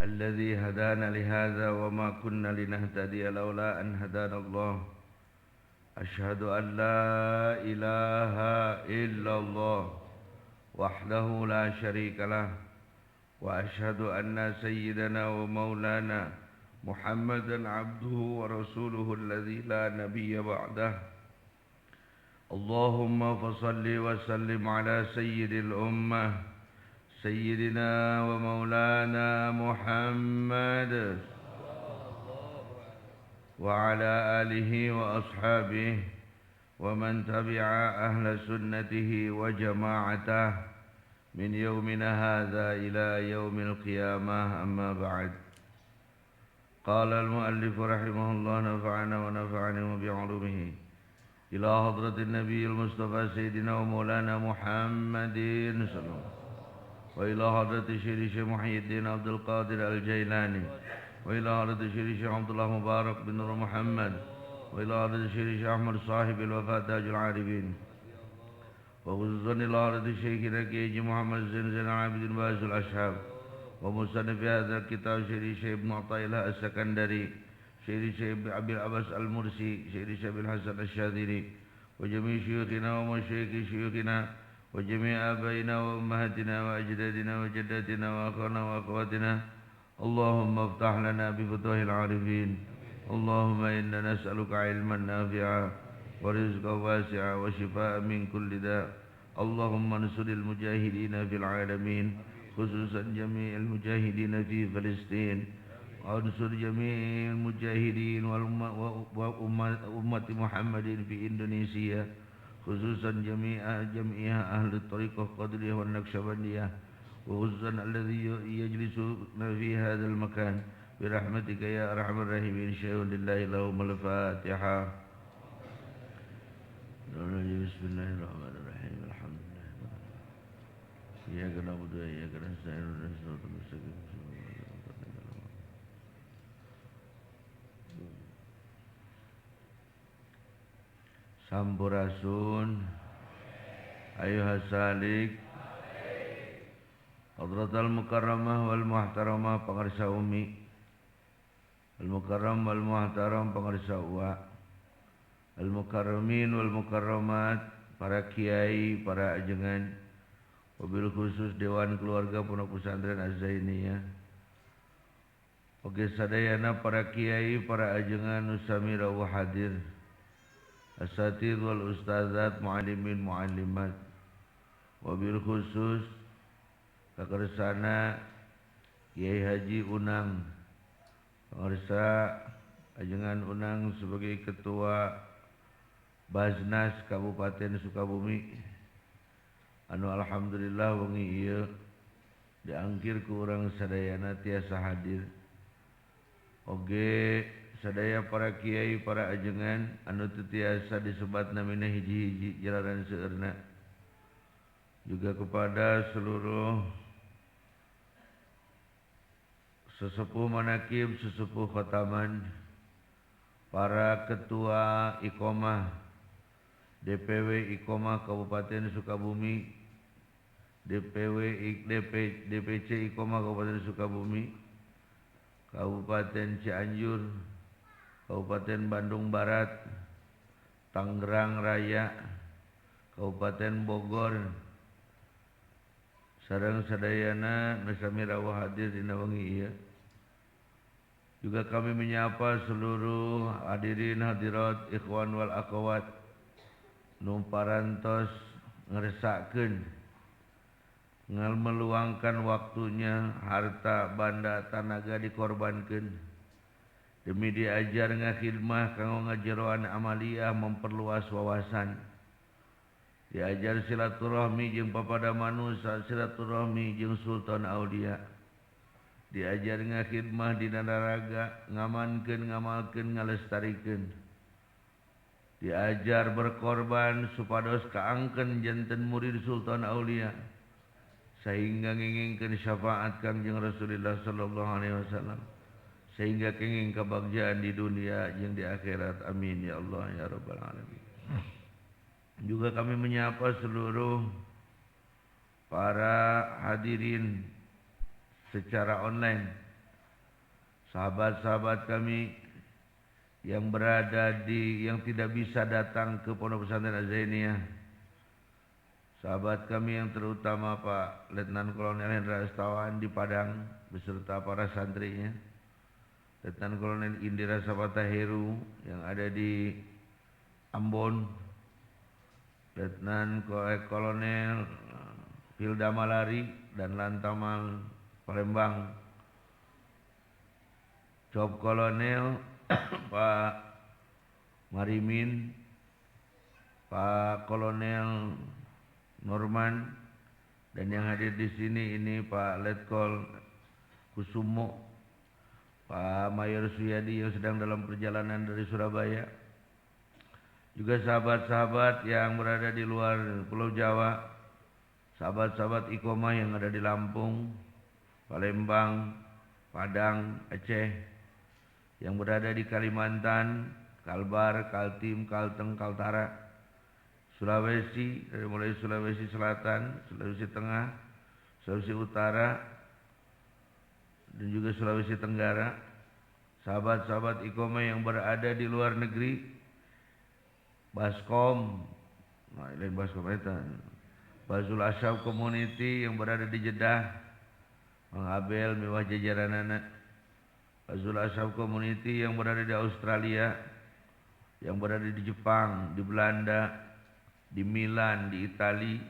الذي هدانا لهذا وما كنا لنهتدي لولا أن هدانا الله أشهد أن لا إله إلا الله وحده لا شريك له وأشهد أن سيدنا ومولانا محمدا عبده ورسوله الذي لا نبي بعده اللهم فصل وسلم على سيد الأمة سيدنا ومولانا محمد وعلى آله وأصحابه ومن تبع أهل سنته وجماعته من يومنا هذا إلى يوم القيامة أما بعد قال المؤلف رحمه الله نفعنا ونفعني بعلومه إلى حضرة النبي المصطفى سيدنا ومولانا محمد صلى الله عليه وسلم وإلى حضرة الشيخ محي الدين عبد القادر الجيلاني وإلى حضرة الشيخ عبد الله مبارك بن نور محمد وإلى حضرة الشيخ أحمد صاحب الوفاة تاج العارفين وخصوصا إلى حضرة الشيخ كيجي محمد زين العابدين باز الأشهاب ومصنف هذا الكتاب شيخ ابن عطاء الله السكندري شيخ أبي العباس المرسي شيخ الحسن الشاذلي وجميع شيوخنا ومشايخ شيوخنا وجميع آبائنا وأمهاتنا وأجدادنا وجداتنا وأخوانا وأخواتنا اللهم افتح لنا بفتوح العارفين اللهم إنا نسألك علما نافعا ورزقا واسعا وشفاء من كل داء اللهم انصر المجاهدين في العالمين خصوصا جميع المجاهدين في فلسطين وانصر جميع المجاهدين وأمة محمد في إندونيسيا خصوصا جميع أهل الطريقة القدرية والنقشبندية وخصوصا الذي يجلسون في هذا المكان برحمتك يا أرحم الراحمين شيء لله لهم الفاتحة بسم الله الرحمن الرحيم الحمد لله إياك نعبد وإياك نستعين اهدنا الصراط المستقيم Sampurasun ayuhas salik hadratal mukarramah wal muhtaramah pangarsa umi al mukarram wal muhtaram pangarsa uwa al mukarramin wal mukarramat para kiai para ajengan wabil khusus dewan keluarga pondok pesantren Az-Zainiyah oge sadayana para kiai para ajengan nusamira wa hadir asatidz wal ustadzat muallimin muallimat wabil khusus kakersana Kiai Haji Unang pengarsa ajengan Unang sebagai ketua Baznas Kabupaten Sukabumi anu alhamdulillah wengi ieu diangkir ku urang sadayana tiasa hadir oge sadaya para kiai para ajengan anu teu tiasa disebat namina hiji-hiji jalanan seueurna juga kepada seluruh sesepuh manakib sesepuh khotaman para ketua Iqomah DPW Iqomah Kabupaten Sukabumi DPC Iqomah Kabupaten Sukabumi Kabupaten Cianjur Kabupaten Bandung Barat, Tangerang Raya, Kabupaten Bogor, sareng sadayana nasamira wa hadir dina wengi ieu. Juga kami menyapa seluruh hadirin hadirat ikhwan wal akhwat nu parantos ngresakeun ngal meluangkan waktunya, harta, banda, tanaga dikorbankeun demi diajar ngakhidmah kanggo ngajeroan amaliyah memperluas wawasan diajar silaturahmi jeung papada manusia silaturahmi jeung sultan aulia diajar ngakhidmah dina naraga ngamankeun ngamalkeun ngalestarikeun diajar berkorban supados kaangkeun janten murid sultan aulia sehingga ngingingkeun syafaat Kangjeng Rasulullah sallallahu alaihi wasallam sehingga kenging kebahagiaan di dunia jeung di akhirat amin ya Allah ya rabbal alamin. Juga kami menyapa seluruh para hadirin secara online sahabat-sahabat kami yang yang tidak bisa datang ke Pondok Pesantren Az-Zainiyah, sahabat kami yang terutama Pak Letnan Kolonel Hendra Astawan di Padang beserta para santrinya, Letnan Kolonel Indira Sapata Heru yang ada di Ambon, Letnan Kolonel Hilda Malari dan Lantamal Palembang, Job Kolonel Pak Marimin, Pak Kolonel Norman, dan yang hadir di sini ini Pak Letkol Kusumo, Pak Mayor Suyadi yang sedang dalam perjalanan dari Surabaya, juga sahabat-sahabat yang berada di luar Pulau Jawa, sahabat-sahabat Iqomah yang ada di Lampung, Palembang, Padang, Aceh, yang berada di Kalimantan, Kalbar, Kaltim, Kalteng, Kaltara, Sulawesi, dari mulai Sulawesi Selatan, Sulawesi Tengah, Sulawesi Utara, dan juga Sulawesi Tenggara, sahabat-sahabat Iqomah yang berada di luar negeri, Baskom, nah ini Baskom itu, Bazul Asyab Community yang berada di Jeddah, Mang Abel, mewah jajaran anak, Bazul Asyab Community yang berada di Australia, yang berada di Jepang, di Belanda, di Milan, di Itali,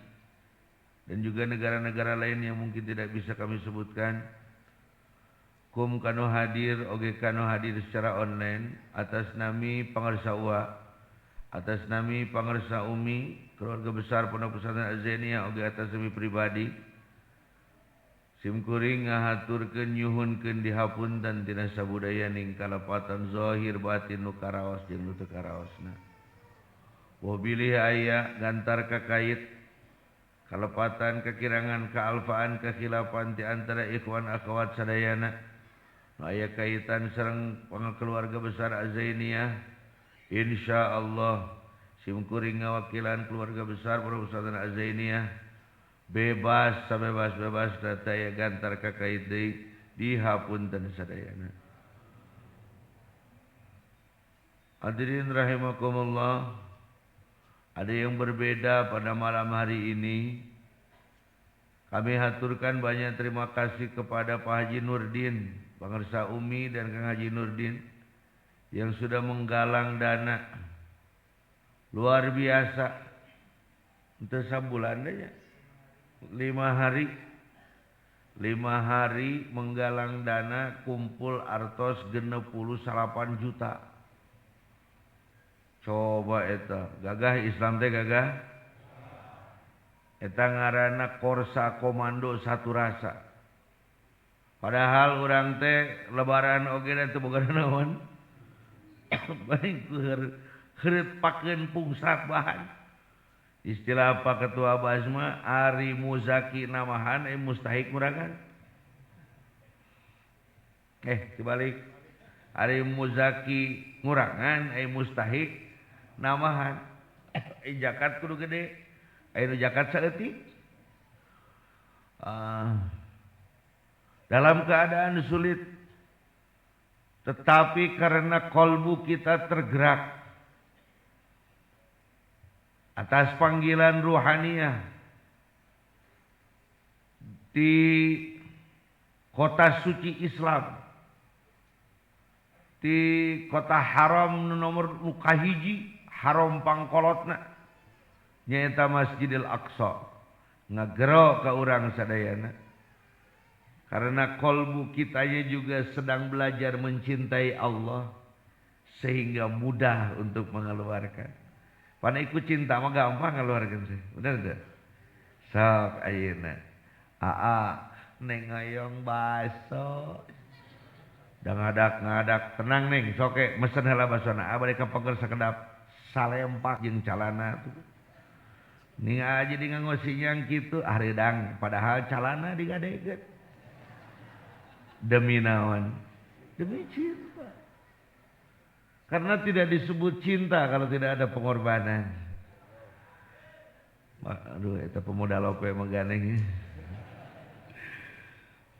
dan juga negara-negara lain yang mungkin tidak bisa kami sebutkan. Kum kanu hadir, oge kanu hadir secara online atas nami pangarsa UA, atas nami pangarsa UMI, keluarga besar Pondok Pesantren Az-Zainiyah, oge atas nami pribadi, simkuring ngahaturkeun nyuhunkeun dihapunten tina sabudaya ning kalepatan zahir batin nu karaos jeung nu teu karaosna. Wabilih aya gantar kakait kalepatan kekirangan kaalfaan kekhilafan ti antara ikhwan akhwat sadayana nu aya kaitan sareng keluarga besar Az-Zainiyah, insyaallah simkuring ngawakilan keluarga besar Pondok Pesantren Az-Zainiyah bebas sabebas-bebas data ya gantar kakait deui dihapunten sadayana. Hadirin rahimakumullah, ada yang berbeda pada malam hari ini. Kami haturkan banyak terima kasih kepada Pak Haji Nurdin, Pangarsa Umi dan Kang Haji Nurdin yang sudah menggalang dana luar biasa untuk sabulan aja. 5 hari menggalang dana kumpul artos 68 juta. Coba eta gagah Islam teh gagah. Eta ngaranna Korsa Komando Satu Rasa. Padahal urang teh lebaran oge teh boga naon. Baik heureut pakeun pungsak bahan. Istilah Pak Ketua Basma, Ari Muzaki namahan, mustahik ngurangan. Dibalik. Ari Muzaki ngurangan, mustahik namahan. Jakat kudu gede. Nu jakat saeutik. Dalam keadaan sulit. Tetapi karena kolbu kita tergerak atas panggilan ruhaniyah di kota suci Islam, di kota haram nomor kahiji, haram pangkolotna nyaeta Masjidil Aqsa, ngagero ka urang sadayana karena kolbu kitanya juga sedang belajar mencintai Allah sehingga mudah untuk mengeluarkan. Pana ikut cinta mah gampang ngeluarkeun teh. Bener teu? Sok ayeuna. Neng hoyong baso. Da ngadak-ngadak tenang neng, soke mesen heula basona. Bade kapengker sakedap salempak jeung calana tuh. Ning aja di ngangosinyang kitu hareudang padahal calana digadegeun. Demi naon? Demi cinta. Karena tidak disebut cinta kalau tidak ada pengorbanan. Aduh, itu pemuda lope meganeng.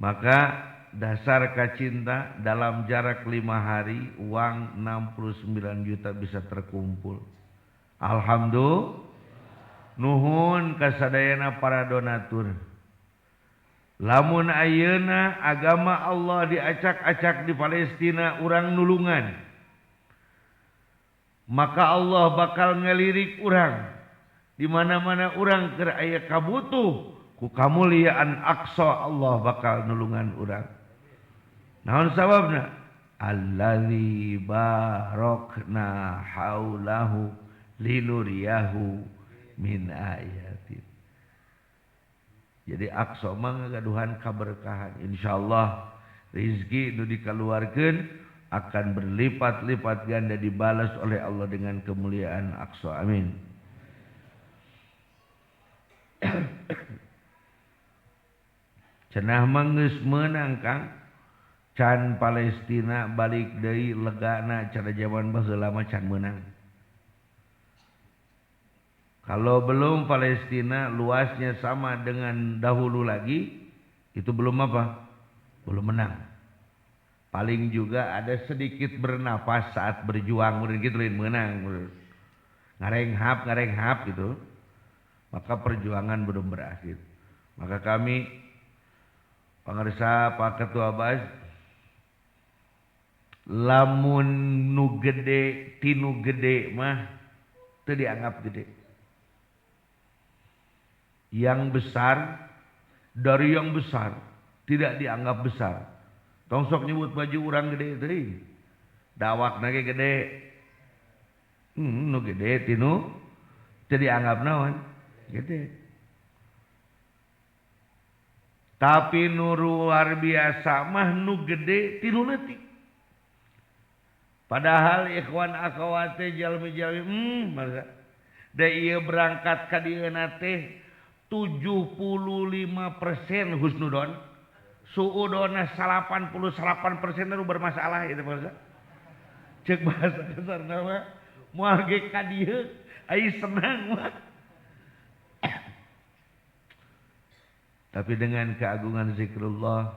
Maka dasar kacinta dalam jarak 5 hari uang 69 juta bisa terkumpul. Alhamdulillah. Nuhun kasadayana para donatur. Lamun ayeuna agama Allah diacak-acak di Palestina urang nulungan, maka Allah bakal ngelirik urang. Di mana-mana urang keur aya kabutuh, ku kamuliaan Aqsa Allah bakal nulungan urang. Naon sababna? Allazi barakna haulahu linuriyahu min ayatin. Jadi Aqsa mah ngagaduhan kaberkahan. Insyaallah rezeki nu dikaluarkeun akan berlipat-lipat ganda dibalas oleh Allah dengan kemuliaan Aqsa. Amin. Cenah mah geus meunang Kang. Can Palestina balik deui legana cara zaman baheula mah can meunang. Kalau belum Palestina luasnya sama dengan dahulu lagi, itu belum apa? Belum menang. Paling juga ada sedikit bernapas saat berjuang, meureun kitu lain menang. Ngarenghap gitu. Maka perjuangan belum berakhir. Maka kami pangarsa Pak Ketua Bas, lamun nu gede tinu gede mah teu dianggap gede. Yang besar dari yang besar tidak dianggap besar. Tong sok nyebut baju urang gede teuing. Dawakna ge gede. Nu gede tinu teu dianggap naon? Gede. Tapi nu luar biasa mah nu gede tinu leutik. Padahal ikhwan akhwat teh jalmi-jalmi da ieu berangkat ka dieuna teh 75% husnudon, suudona 88% nu bermasalah itu bahasa. Cek bahasa kasarna mah moal ge ka dieu ai senang mah. Tapi dengan keagungan zikrullah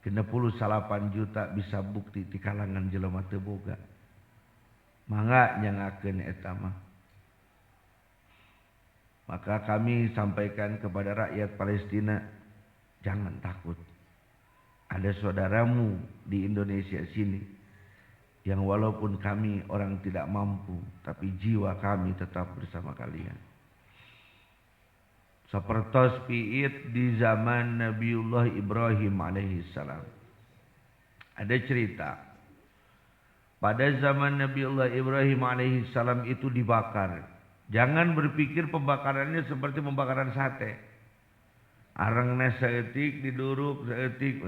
68 juta bisa bukti di kalangan jelema teu boga. Mangga nyangakeun eta mah. Maka kami sampaikan kepada rakyat Palestina, jangan takut. Ada saudaramu di Indonesia sini yang walaupun kami orang tidak mampu, tapi jiwa kami tetap bersama kalian. Sapertos piit di zaman Nabiullah Ibrahim alaihissalam. Ada cerita. Pada zaman Nabiullah Ibrahim alaihissalam itu dibakar. Jangan berpikir pembakarannya seperti pembakaran sate. Arengna saeutik diduruk saeutik.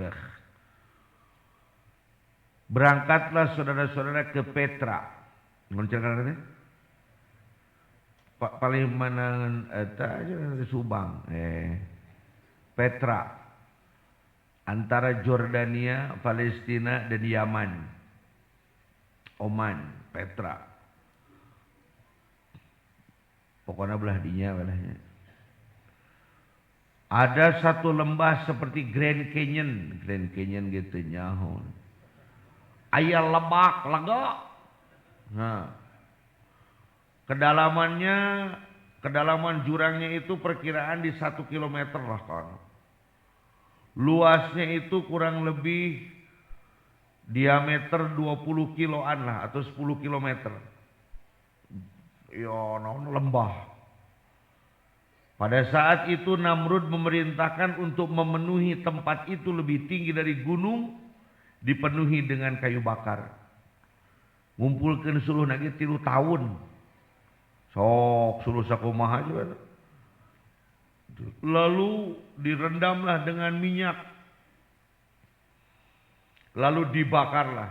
Berangkatlah saudara-saudara ke Petra. Ngoncengan paling manangan eta aja Subang. Petra. Antara Jordania, Palestina dan Yaman. Oman, Petra. Pokoknya belah dinya belahnya. Ada satu lembah seperti Grand Canyon gitu nyahon. Aya lebak lega. Nah. Kedalaman jurangnya itu perkiraan di 1 kilometer lah kan. Luasnya itu kurang lebih diameter 20 kiloan lah atau 10 kilometer. Ya, lembah. Pada saat itu Namrud memerintahkan untuk memenuhi tempat itu lebih tinggi dari gunung, dipenuhi dengan kayu bakar. Ngumpulkeun suluh lagi 3 tahun. Sok suluh sakumaha aja. Lalu direndamlah dengan minyak. Lalu dibakarlah.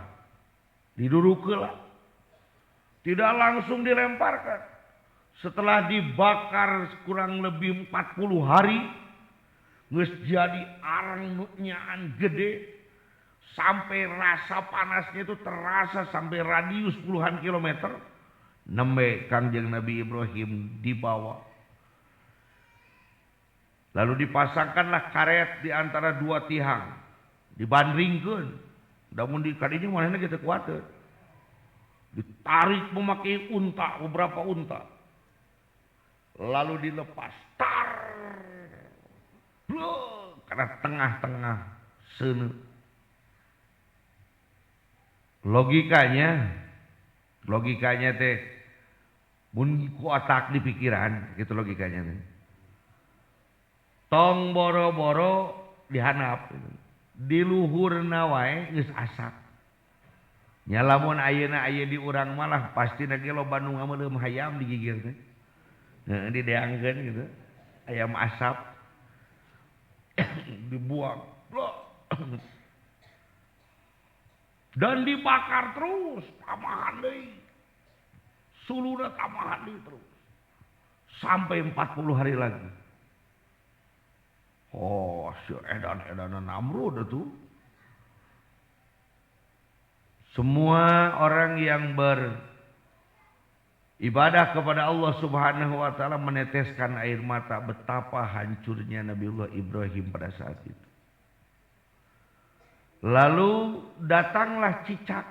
Didurukelah. Tidak langsung dilemparkan. Setelah dibakar kurang lebih 40 hari, geus jadi arang nyaan gede, sampai rasa panasnya itu terasa sampai radius puluhan kilometer. Nembe Kangjeng Nabi Ibrahim dibawa. Lalu dipasangkanlah karet di antara 2 tiang. dibandingkan. Namun di kadinya manehna kita kuat. Ditarik memakai unta, beberapa unta. Lalu dilepas. Tar. Blok. Karena tengah-tengah sana. Logikanya teh mun ku otak di pikiran, gitu logikanya teh. Tong boro-boro dihanap. Di luhurna wae geus asap. Nya lamun ayeuna aya di urang malah pasti lagi loba nu ngameuleuh hayam digigir teh. Heeh dideangkeun gitu. Ayam asap dibuang. Dan dibakar terus, tamahan deui. Suluna tamahan deui terus. Sampai 40 hari lagi. Oh, si edan-edanan Namrud itu. Semua orang yang beribadah kepada Allah Subhanahu wa taala meneteskan air mata betapa hancurnya Nabiullah Ibrahim pada saat itu. Lalu datanglah cicak,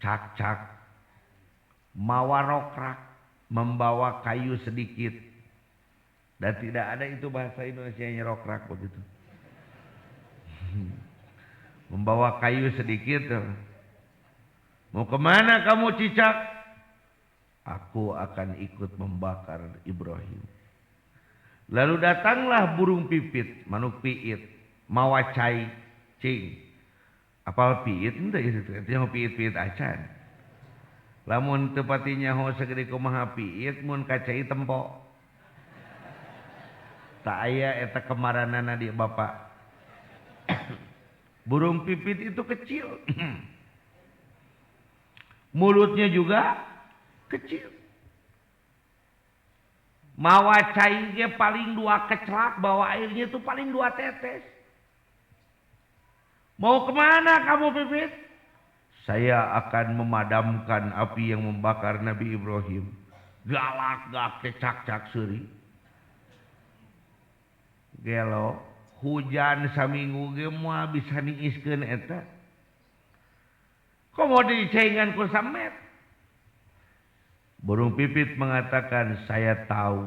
cak-cak, mawa rokrak, membawa kayu sedikit. Dan tidak ada itu bahasa Indonesianya rokrak begitu. Membawa kayu sedikit. Mau kemana kamu cicak? Aku akan ikut membakar Ibrahim. Lalu datanglah burung pipit, manuk piit, mawa cai, cing. Apal piit ente itu artinya piit-piit acan. Lamun teu pati nyaho sagede kumaha piit mun kacai tempo. Tak aya eta kemaranana di Bapak. Burung pipit itu kecil. Mulutnya juga kecil. Mawa cai ge paling 2 keclak, bawa airnya itu paling 2 tetes. Mau kemana kamu pipit? Saya akan memadamkan api yang membakar Nabi Ibrahim. Galak gak kecak-cak seuri. Gelo, hujan saminggu ge moal bisa niiskeun eta. Komo dicaingan ku samet. Burung pipit mengatakan, saya tahu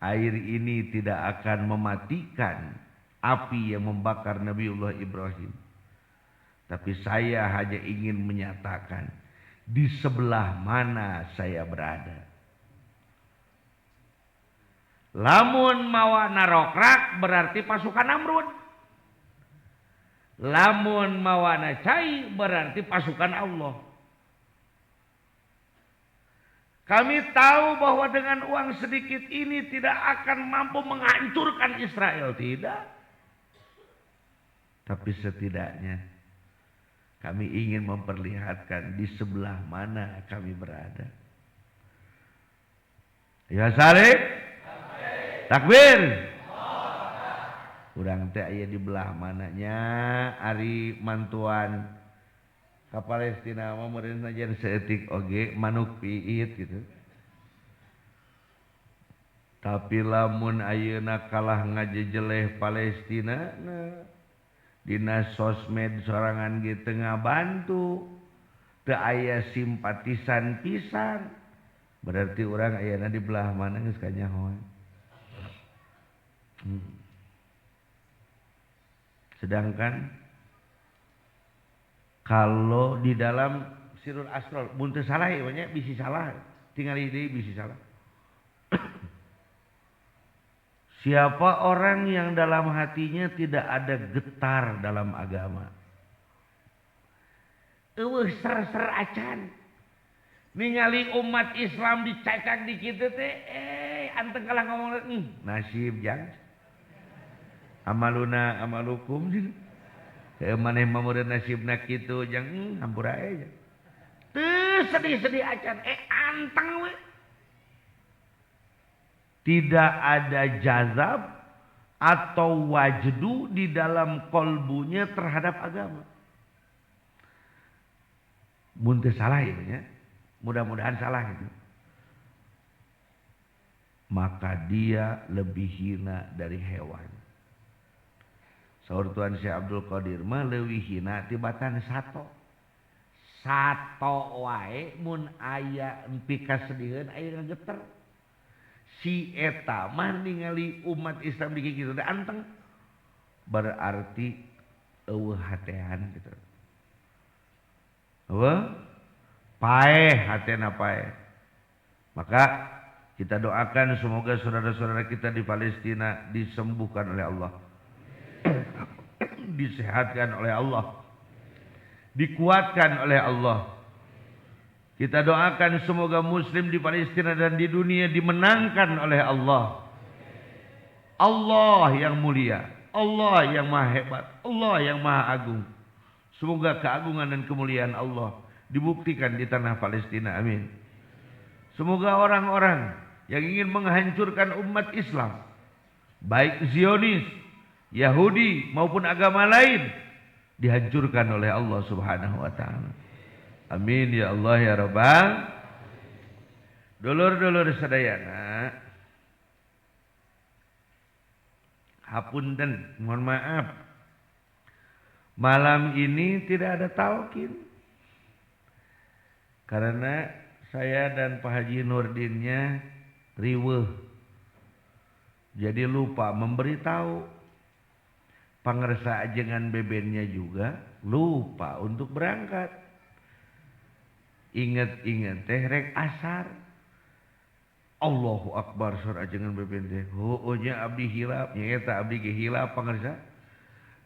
air ini tidak akan mematikan api yang membakar Nabiullah Ibrahim. Tapi saya hanya ingin menyatakan di sebelah mana saya berada. Lamun mawa narokrak berarti pasukan Namrud. Lamun mawa cai berarti pasukan Allah. Kami tahu bahwa dengan uang sedikit ini tidak akan mampu menghancurkan Israel. Tidak. Tapi setidaknya kami ingin memperlihatkan di sebelah mana kami berada. Ya salib. Takbir. Urang teh aya di belah mananya ari mantuan ka Palestina mah meureun saja seetik oge manuk piit gitu. Tapi lamun ayeuna kalah ngajejeleh Palestina nah dina sosmed sorangan ge teu ngabantu, teu aya simpatisan pisan. Berarti urang ayeuna di belah mana geus kanyahoan. Sedangkan kalau di dalam Sirul Asror mun teu salah ya nya bisi salah, tingali deui bisi salah. Siapa orang yang dalam hatinya tidak ada getar dalam agama. Eueuh ser-ser acan. Ningali umat Islam dicacak di kitu teh, anteng kalah ngomong nasib jang. Amaluna amalukum jeung. Maneh mah nasibna kitu jang hampura aja. Teu sedih-sedih acan, anteng we. Tidak ada jazab atau wajdu di dalam kolbunya terhadap agama. Mun teu salah ya, mudah-mudahan salah itu. Maka dia lebih hina dari hewan. Saur Tuan Syekh Abdul Qadir mah leuwih hina tibatan sato. Sato wae mun aya empi kasedieun aya ngageter. Si eta mah ningali umat Islam di kitu teh anteng. Berarti eueuh hatean gitu. Eueuh paeh hatena paeh. Maka kita doakan semoga saudara-saudara kita di Palestina disembuhkan oleh Allah. Disehatkan oleh Allah. Dikuatkan oleh Allah. Kita doakan semoga muslim di Palestina dan di dunia dimenangkan oleh Allah. Allah yang mulia, Allah yang maha hebat, Allah yang maha agung. Semoga keagungan dan kemuliaan Allah dibuktikan di tanah Palestina. Amin. Semoga orang-orang yang ingin menghancurkan umat Islam, baik Zionis, Yahudi maupun agama lain, dihancurkan oleh Allah Subhanahu wa taala. Amin ya Allah ya Rabbal. Dulur-dulur sadayana, hapunten, mohon maaf. Malam ini tidak ada talqin. Karena saya dan Pak Haji Nurdinnya riweuh. Jadi lupa memberitahu. Pangersa ajengan bebennya juga lupa untuk berangkat. Ingat-ingat teh rek asar. Allahu Akbar sur ajengan beben teh. Heueunya abdi hilap, nya eta abdi ge hilap pangersa.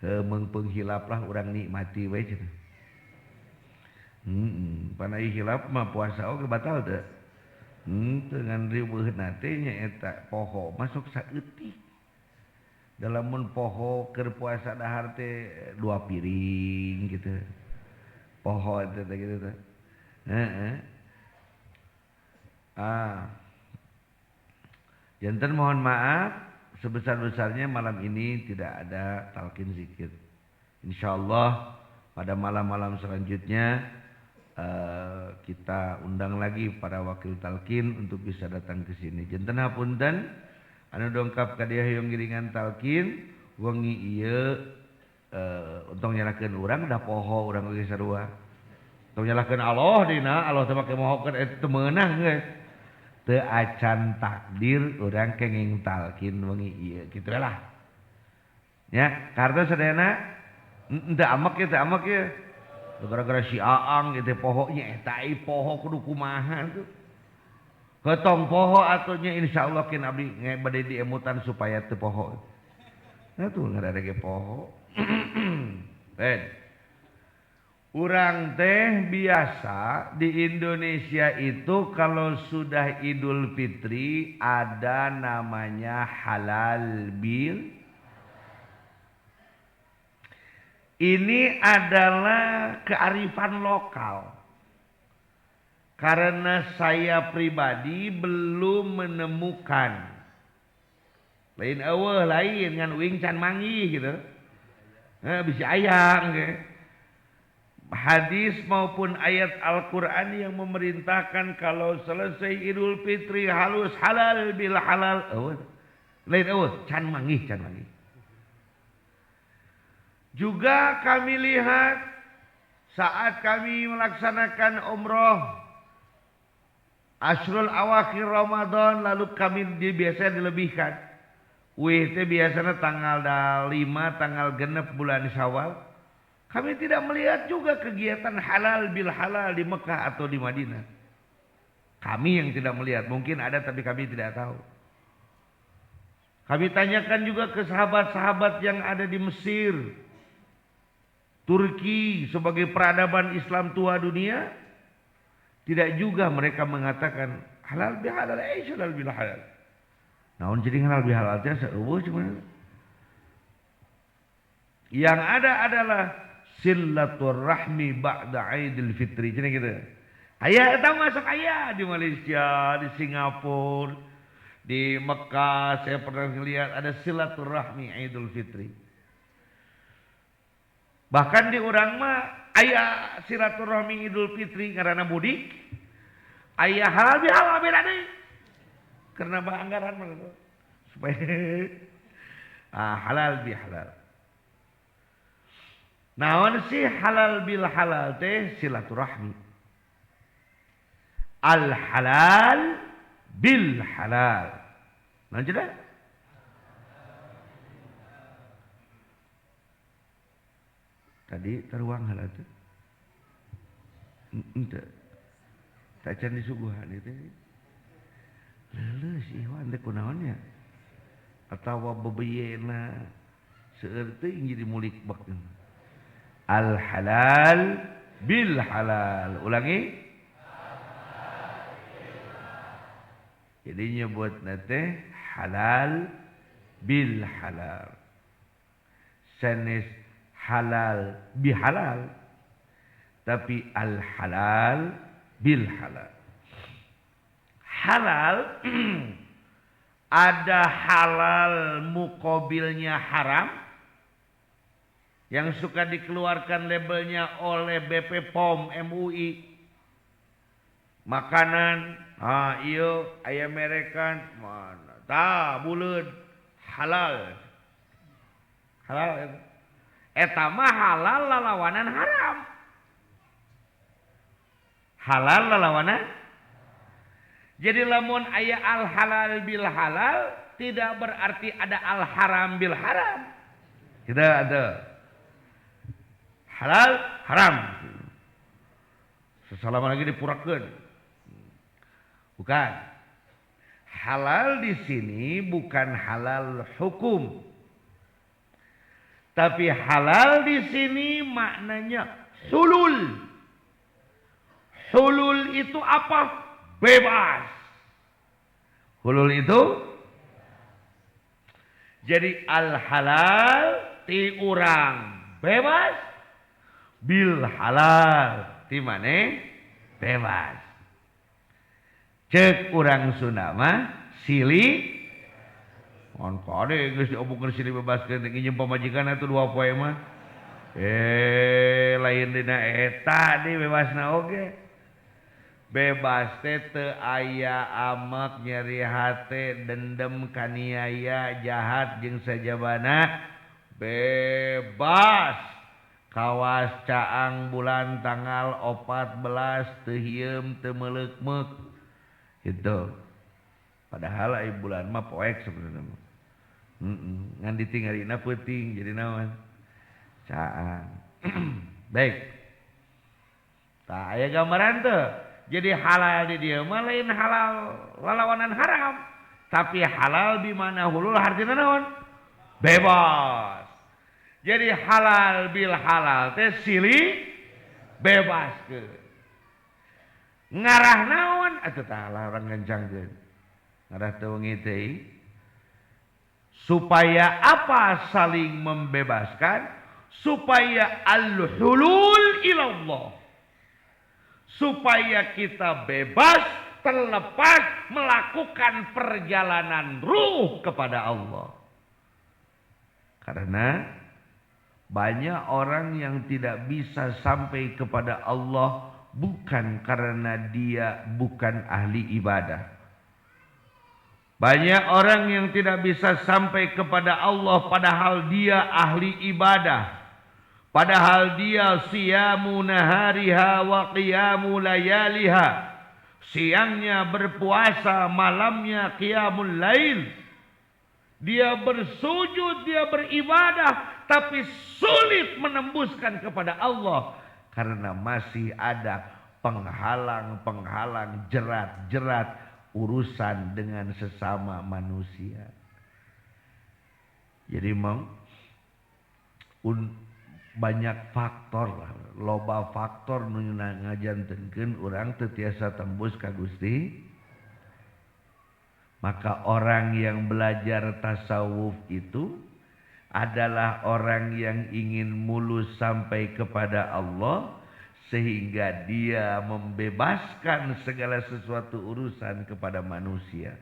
Heumeung penghilap lah urang nikmati we cenah. Panai hilap mah puasa oge batal teu. Dengan riweuhna teh nya eta poho masuk saeutik. Dalam mun poho keur puasa dahar teh 2 piring gitu. Poho teh gitu teh. Janten mohon maaf sebesar-besarnya malam ini tidak ada talqin zikir. Insyaallah pada malam-malam selanjutnya kita undang lagi para wakil talqin untuk bisa datang ke sini. Janten hapunten anu dongkap ka dieu hoyong giringan talqin wengi ieu untung nyalakeun urang da poho urang ge sarua. Tong nyalakeun Allah dina Allah teh make mohokeun eta teu meunang geus. Teu acan takdir urang kenging talqin wengi ieu kitu lah. Ya, kartos sadayana teu amek ya teu amek ya. Gara-gara si Aang gitu poho nya eta poho kudu kumaha tuh. Ketong poho atunya insyaallah kin abdi bade diemutan supaya teu poho. Nah tuh ngadarege poho. Urang teh biasa di Indonesia itu kalau sudah Idul Fitri ada namanya halal bil. Ini adalah kearifan lokal. Karena saya pribadi belum menemukan. Lain eueuh lain ngan uing can manggih gitu. Bisa ayang gitu. Hadis maupun ayat Al-Quran yang memerintahkan kalau selesai Idul Fitri halus halal bil halal. Lain can manggih. Juga kami lihat saat kami melaksanakan umroh Ashrul Awakhir Ramadan lalu kami biasa dilebihkan. Wih teh biasanya tanggal 5 tanggal genep bulan Syawal. Kami tidak melihat juga kegiatan halal bil halal di Mekah atau di Madinah. Kami yang tidak melihat, mungkin ada tapi kami tidak tahu. Kami tanyakan juga ke sahabat-sahabat yang ada di Mesir, Turki sebagai peradaban Islam tua dunia. Tidak juga mereka mengatakan halal bil halal, halal bil halal. Naon jadi halal bil halal teh eueuh cuman. Yang ada adalah silaturahmi ba'da Aidil Fitri. Cenah gitu. Aya eta masuk aya di Malaysia, di Singapura, di Mekah saya pernah lihat ada silaturahmi Idul Fitri. Bahkan di urang mah aya silaturahmi Idul Fitri karena mudik. Aya halal bihalal beda deui. Karena anggaran mah supaya halal bihalal. Naon sih halal bil halal teh silaturahmi. Al halal bil halal. Nah jelas. Tadi teruang halal teh. Ente. Tak can disuguhan itu. Leuleuh si Iwan teh kunaonnya? Atawa bebeyeuna seueur teuing jadi mulik bak. Al halal bil halal. Ulangi. Jadi nyebut nate halal bil halal. Sanes halal bi halal. Tapi al halal bil halal. Halal ada halal muqabilnya haram yang suka dikeluarkan labelnya oleh BP POM MUI. Makanan, iya ayam merekan, mana? Tah buleud halal. Halal eta mah halal lalawanan haram. Halal lalawanan. Jadi lamun aya al halal bil halal tidak berarti ada al haram bil haram. Tidak ada. Halal haram. Sesalama lagi dipurakeun. Bukan. Halal di sini bukan halal hukum. Tapi halal di sini maknanya hulul. Hulul itu apa? Bebas. Hulul itu jadi al halal ti urang bebas, bil halal ti maneh bebas. Cek urang Sunda mah silih on kade geus diobokeun silih bebaskeun nginjem pamajikan atuh 2 poe mah. Lain dina eta di bebasna oge. Bebas teh teu aya amak nyeri hate dendem kaniaya jahat jeung sajabana bebas. Kawas caang bulan tanggal 14 teu hieum teu meleuk-meuk. Itu padahal ai bulan mah poek sebenarnya mah. Ngan ditinggalina peuting jadi naon? Caang. Baik. Tah aya gambaran teu. Jadi halal di dieu mah lain halal lalawanan haram, tapi halal di mana hulul artina naon? Bebas. Jadi halal bil halal teh silih bebaskeun. Ngarah naon atuh tah larang gancangkeun. Ngarah teu wengi teh. Supaya apa saling membebaskan? Supaya al-hulul ilallah. Supaya kita bebas terlepas melakukan perjalanan ruh kepada Allah. Karena banyak orang yang tidak bisa sampai kepada Allah bukan karena dia bukan ahli ibadah. Banyak orang yang tidak bisa sampai kepada Allah padahal dia ahli ibadah. Padahal dia siyamu nahariha wa qiyamu layaliha. Siangnya berpuasa, malamnya qiyamul lail. Dia bersujud, dia beribadah, tapi sulit menembuskan kepada Allah. Karena masih ada penghalang-penghalang, jerat-jerat urusan dengan sesama manusia. Jadi banyak faktor, loba faktor nu ngajantenkeun urang teu tiasa tembus ka Gusti. Maka orang yang belajar tasawuf itu adalah orang yang ingin mulus sampai kepada Allah, sehingga dia membebaskan segala sesuatu urusan kepada manusia.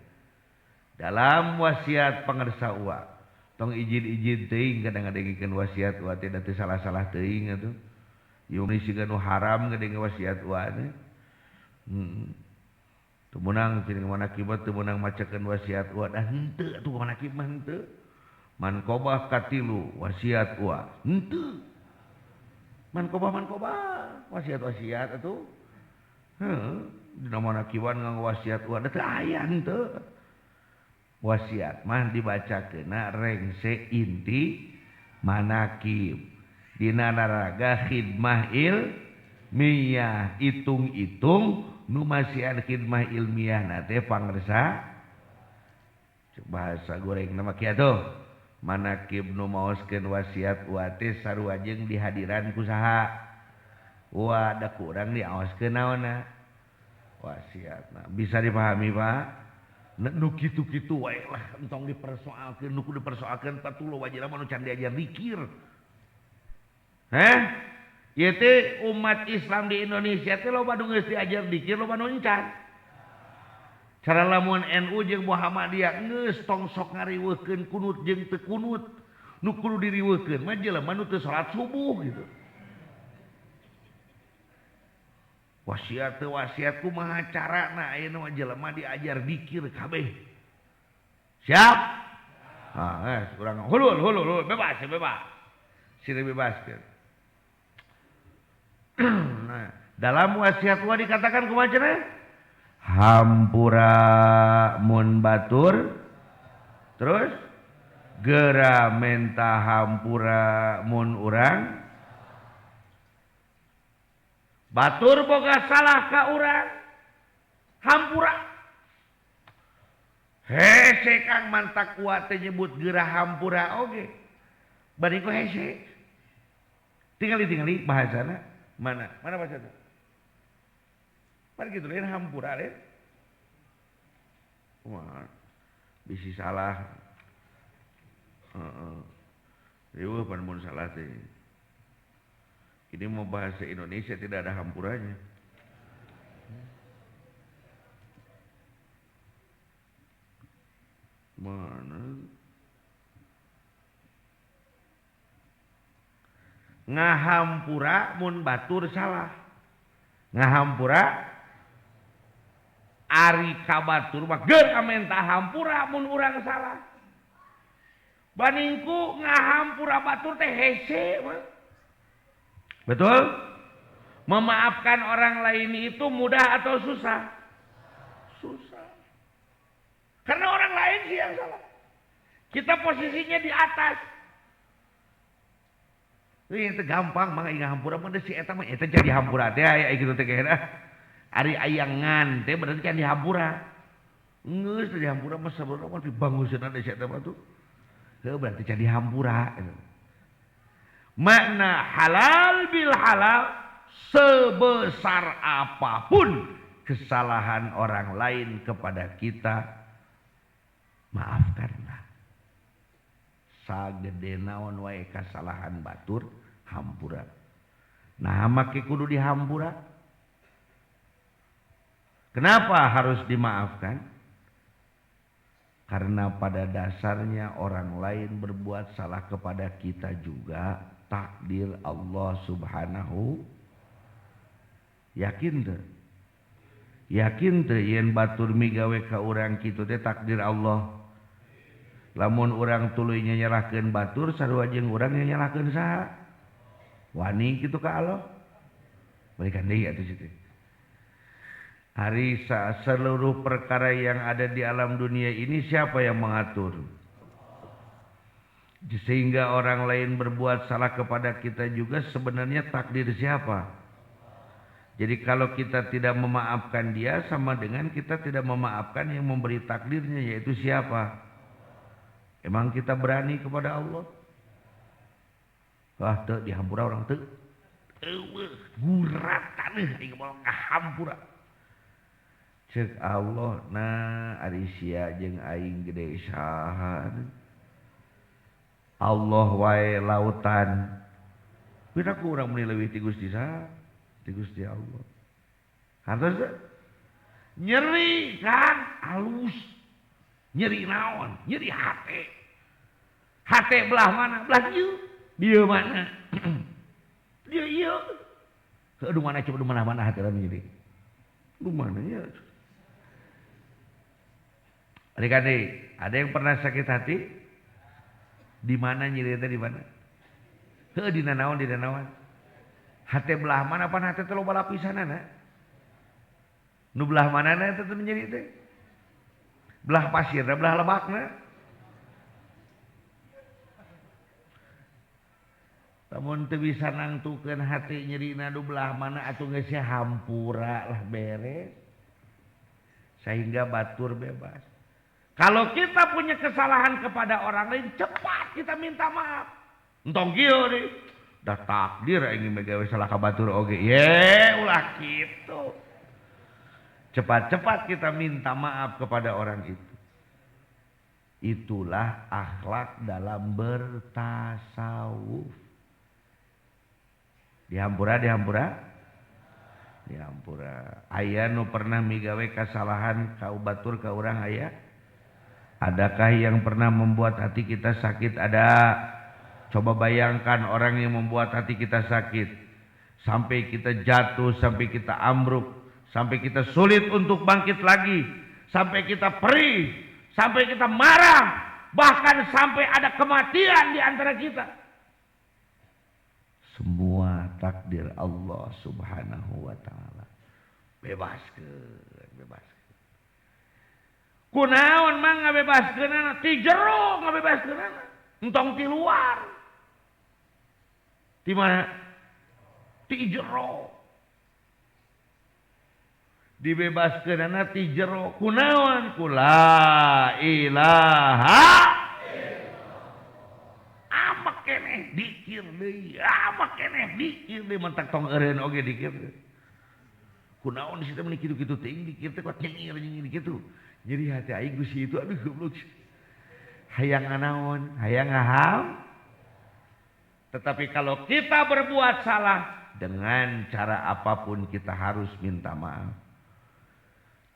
Dalam wasiat pangarsa uwa, tong izin-izin teuing kadang-kadang wasiat uwa teh teu salah-salah teuing atuh. Ieu siga nu haram kadang wasiat uwa teh. Teu meunang cing manakib teu meunang macakeun wasiat uwa dah henteu atuh manakib mah henteu. Man qobah katilu wasiat uwa henteu. Man koba wasiat atuh. Heeh, dina mana kiwan nganggo wasiat da teu aya henteu. Wasiat mah dibacakeunna rengse inti manakib. Dina naraga khidmah ilmiah, itung-itung nu masihan khidmah ilmiah na teh pangresa bahasa goreng nama kieu atuh. Manakib nu maoskeun wasiat uate sarua jeung dihadiran ku saha? Wa da kurang diaoskeun naonna? Wasiatna. Bisa dipahami, Pak? Nu kitu-kitu wae lah entong dipersoalkeun, nu kudu dipersoalkeun patulo wajibna mah nu can diajar zikir. Ieu teh umat Islam di Indonesia teh loba nu geus diajar zikir, loba nu encan. Cara lamun NU jeung Muhammadiyah geus tong sok ngariweuhkeun kunut jeung teu kunut. Nu kudu diriweuhkeun mah jelema nu teu salat subuh gitu. Wasiat kumaha carana ayeuna mah jelema diajar zikir kabeh. Siap? Urang hulul bebas. Sila bebaskeun. Nah, dalam wasiat wa dikatakan kumaha cenah? Hampura mun batur, terus geura menta hampura mun urang, batur boga salah ka urang, hampura. Hese kang mantak kuat teh nyebut geura hampura oge. Bari ku hese. Tingali bahasana mana bahasana? Pan kitu lain hampura lain. Wah, bisi salah. Riweuh pan mun salah teh. Ini mau bahasa Indonesia tidak ada hampuranya. Mana? Ngahampura mun batur salah. Ngahampura ari kabatur mah geus amenta hampura mun urang salah. Baningku ngahampura batur teh hese mah. Betul? Memaafkan orang lain itu mudah atau susah? Susah. Karena orang lain sih yang salah. Kita posisinya di atas. Ini gampang mah ngahampura mah si eta mah eta jadi hampura teh aya kitu teh kayana. Ari ayangan teh berarti can dihampura. Geus teh dihampura mah sabenerna mah dibanguseuna da si eta mah tuh. Heuh berarti can dihampura. Makna halal bil halal, sebesar apapun kesalahan orang lain kepada kita, maafkanlah. Sagede naon wae kasalahan batur hampura. Nah make kudu dihampura. Kenapa harus dimaafkan? Karena pada dasarnya orang lain berbuat salah kepada kita juga takdir Allah subhanahu. Yakin teu? Yakin teu yen batur migawe ka urang kitu teh takdir Allah. Lamun urang tuluy nyerahkeun batur sarua jeung urang nyerahkeun saha? Wani kitu ka Allah. Balikan deui atuh situ. Hari seluruh perkara yang ada di alam dunia ini siapa yang mengatur? Sehingga orang lain berbuat salah kepada kita juga sebenarnya takdir siapa? Jadi kalau kita tidak memaafkan dia sama dengan kita tidak memaafkan yang memberi takdirnya, yaitu siapa? Emang kita berani kepada Allah? Wah teu dihampura orang teu. Gurat taneuh aing mau ngahampura. Cek Allah nah ari sia jeung aing gede saha. Allah wae lautan. Pina ku urang meni leuwih ti Gusti saha? Ti Gusti Allah. Hartos nyeri kan alus. Nyeri naon? Nyeri hate. Hate belah mana? Belah ieu. Dieu mana? Dia ieu. Aduh mana coba mana hate urang nyeri. Lu mana ya? Adik-adik, ada yang pernah sakit hati? Di mana nyeri teh di mana? Heuh dina naon? Hate belah mana pan hate teh loba lapisanana. Nu belah manana teh menjadi teh? Belah pasir, belah lebakna. Lamun teu bisa nangtukeun hati nyerina nu belah mana atuh geus hampura lah beres. Sehingga batur bebas. Kalau kita punya kesalahan kepada orang lain, cepat kita minta maaf. Entong kieu deui. Da takdir aing megawe salah ka batur oge. Ye, ulah kitu. Cepat-cepat kita minta maaf kepada orang itu. Itulah akhlak dalam bertasawuf. Dihampura. Aya nu pernah migawe kesalahan ka batur ka urang aya? Adakah yang pernah membuat hati kita sakit? Ada. Coba bayangkan orang yang membuat hati kita sakit. Sampai kita jatuh, sampai kita ambruk, sampai kita sulit untuk bangkit lagi, sampai kita perih, sampai kita marah, bahkan sampai ada kematian di antara kita. Semua takdir Allah Subhanahu wa ta'ala. Bebaskeun. Kunaon mah ngabebaskeunana? Ti jero ngabebaskeunana. Entong ti luar. Di mana? Ti jero. Dibebaskeunana ti jero. Kunaon? La ilaha apa keneh dikir deui. Apa keneh dikir deui mentak tong eureun oge dikir. Kunaon situ meni kitu-kitu teuing dikir teh kuat nyengir kitu. Jadi hati aing geus itu aduh goblok. Hayang nganaon, hayang ngaham. Tetapi kalau kita berbuat salah dengan cara apapun kita harus minta maaf.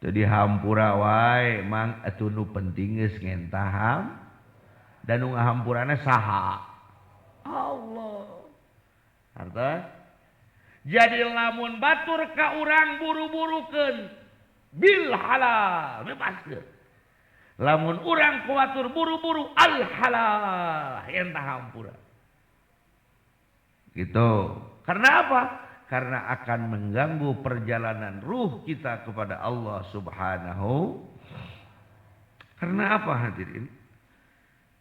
Jadi hampura wae mang atuh nu penting geus ngentaham dan nu ngahampurana saha? Allah. Artos? Jadi lamun batur ka urang buru-burukeun bil halal bebaskeun. Lamun urang kuatur buru-buru al halal entah hampura. Gitu. Karena apa? Karena akan mengganggu perjalanan ruh kita kepada Allah Subhanahu. Karena apa hadirin?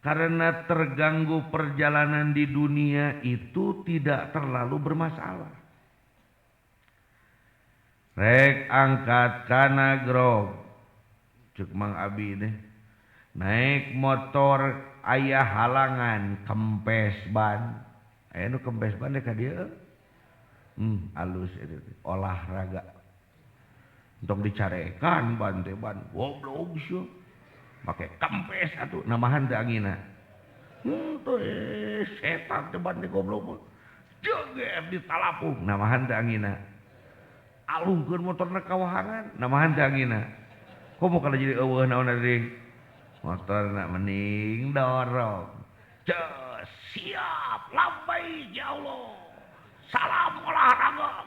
Karena terganggu perjalanan di dunia itu tidak terlalu bermasalah. Rek angkat kana grog cek Mang Abi deh naik motor ayah halangan kempes ban aya nu kempes ban deh ka dieu alus itu olahraga untuk dicarekan ban teh ban goblok sih make kempes atuh namahan teh angina tuh setan teh ban teh goblok jeger di talapung namahan teh angina alungkeun motorna kawahangan namahan teh angina komo kalau jadi eueuh naon deui motorna mending dorong cus siap lambai ya Allah salam olahraga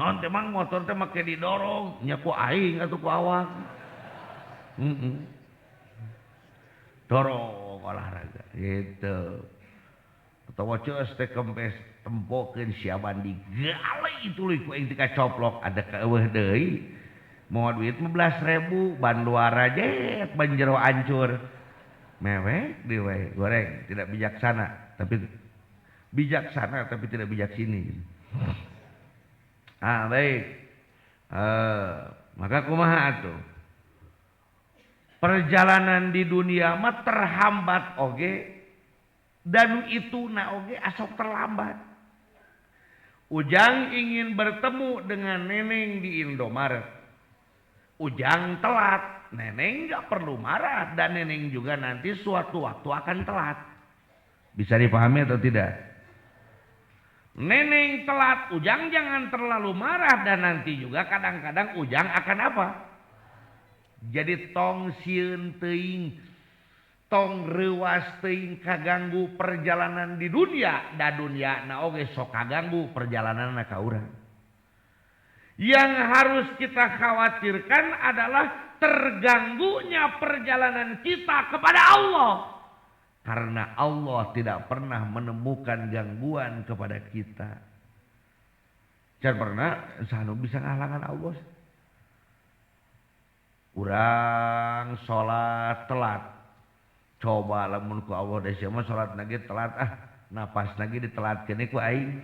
naon teh mang motor teh make didorong nya ku aing atuh ku awak dorong olahraga gitu atawa cus teh kempes tempokeun siaban digali tuluy ku aing teh kacoplok ada ka eueuh deui moal duit 15.000 ban luar aja ban jero hancur mewek deui we goreng tidak bijaksana tapi tidak bijak sini. Baik. Maka kumaha atuh? Perjalanan di dunia mah terhambat oge dan itu na oge asok terlambat. Ujang ingin bertemu dengan neneng di Indomaret. Ujang telat, neneng gak perlu marah dan neneng juga nanti suatu waktu akan telat. Bisa dipahami atau tidak? Neneng telat, Ujang jangan terlalu marah dan nanti juga kadang-kadang Ujang akan apa? Jadi tong sieun teuing, tong reuwas teuing kaganggu perjalanan di dunia, da dunia na oge sok kaganggu perjalanan ka urang. Yang harus kita khawatirkan adalah terganggunya perjalanan kita kepada Allah. Karena Allah tidak pernah menemukan gangguan kepada kita. Jangan pernah sanu bisa ngalangan Allah. Urang sholat telat. Coba lamun ku Allah deh mah sholat lagi telat napas lagi ditelatkeun ku aing.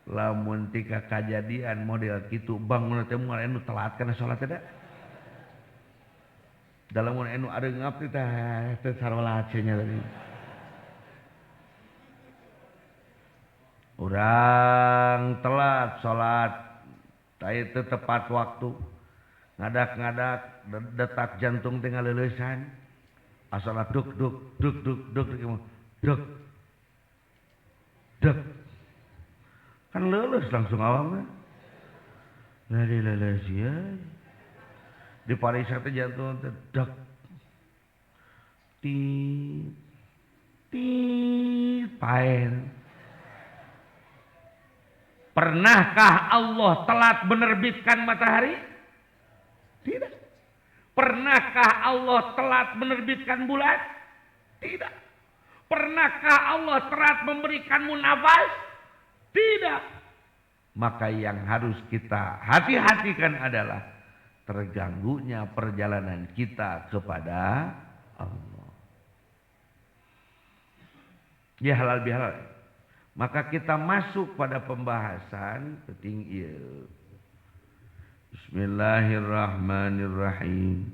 Lamun tika kajadian model kitu bangun teh moal anu telat kana sholat teh da. Dalam mun anu areungap teh sarolat nya tadi. Urang telat sholat teh tepat waktu. Ngadak-ngadak detak jantung teh ngaleulesan. Asal duk kan leuleus langsung awam mah. Leuleus ya. Di parisa teh jantung teh dak. Paen. Pernahkah Allah telat menerbitkan matahari? Tidak. Pernahkah Allah telat menerbitkan bulan? Tidak. Pernahkah Allah telat memberikanmu nafas? Tidak. Maka yang harus kita hati-hatikan adalah terganggunya perjalanan kita kepada Allah. Ya halal bihalal. Maka kita masuk pada pembahasan penting ieu. Bismillahirrahmanirrahim.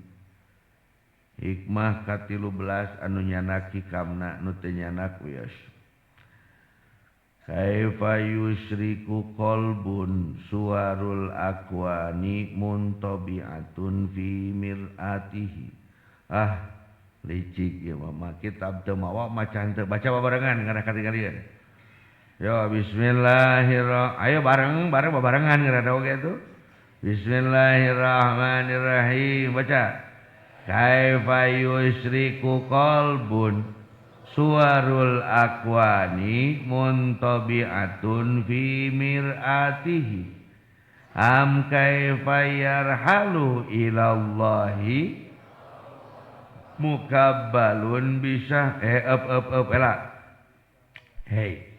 Hikmah ka-13 anu nyanak hikamna nu teu nyanak wios. Kaifa yusriku qalbun suwarul akwani muntabi'atun fi mir'atihi. Licik ya mama kitab teu mawa macan teu baca babarengan kana kalian. Yo bismillahirrahmanirrahim. Ayo bareng babarengan ngarada oge atuh. Bismillahirrahmanirrahim. Baca. Kaifa yusriku qalbun suwarul akwani muntabi'atun fi mir'atihi. Am kaifa yarhalu ilallahi mukabbalun bisa elak. Hey.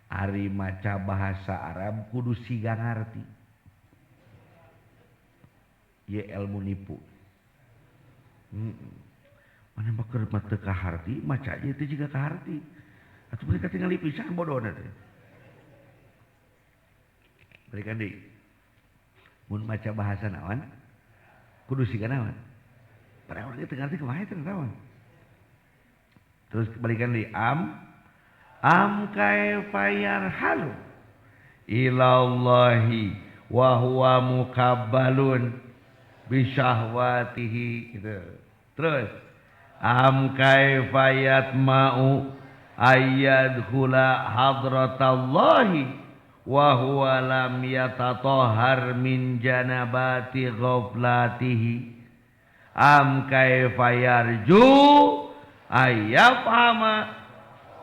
Ari maca bahasa Arab kudu siga ngarti. Ye ilmu nipu. Mana bakeur mah teu kaharti, maca ieu teh jiga kaharti. Atuh mereka tinggal pisan bodona teh. Berikan deui. Mun maca bahasa naon? Kudu siga naon? Para urang teu ngarti kumaha teh naon. Terus balikan deui am kaifa yarhalu ilallahi wa huwa mukabbalun bisyahwatihi gitu. Terus am kaifa yatma'u ayyadkhula hadratallahi wa huwa lam yatatahhar min janabati ghaflatihi. Am kaifa yarju ayyafhama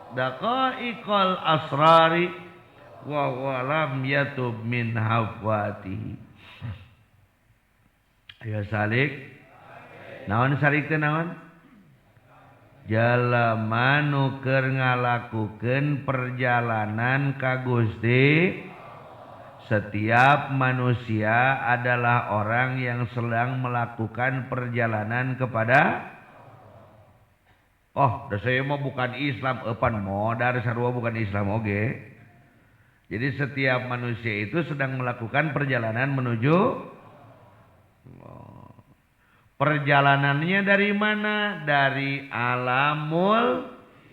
daqaiqal asrari wa huwa lam yatub min hafwatihi. Ayo salik. Naon salik teh naon? Jalema nu keur ngalakukeun perjalanan ka Gusti. Setiap manusia adalah orang yang sedang melakukan perjalanan kepada da saya mah bukan Islam, eupan modar sarua bukan Islam oge. Jadi setiap manusia itu sedang melakukan perjalanan menuju perjalanannya dari mana? Dari alamul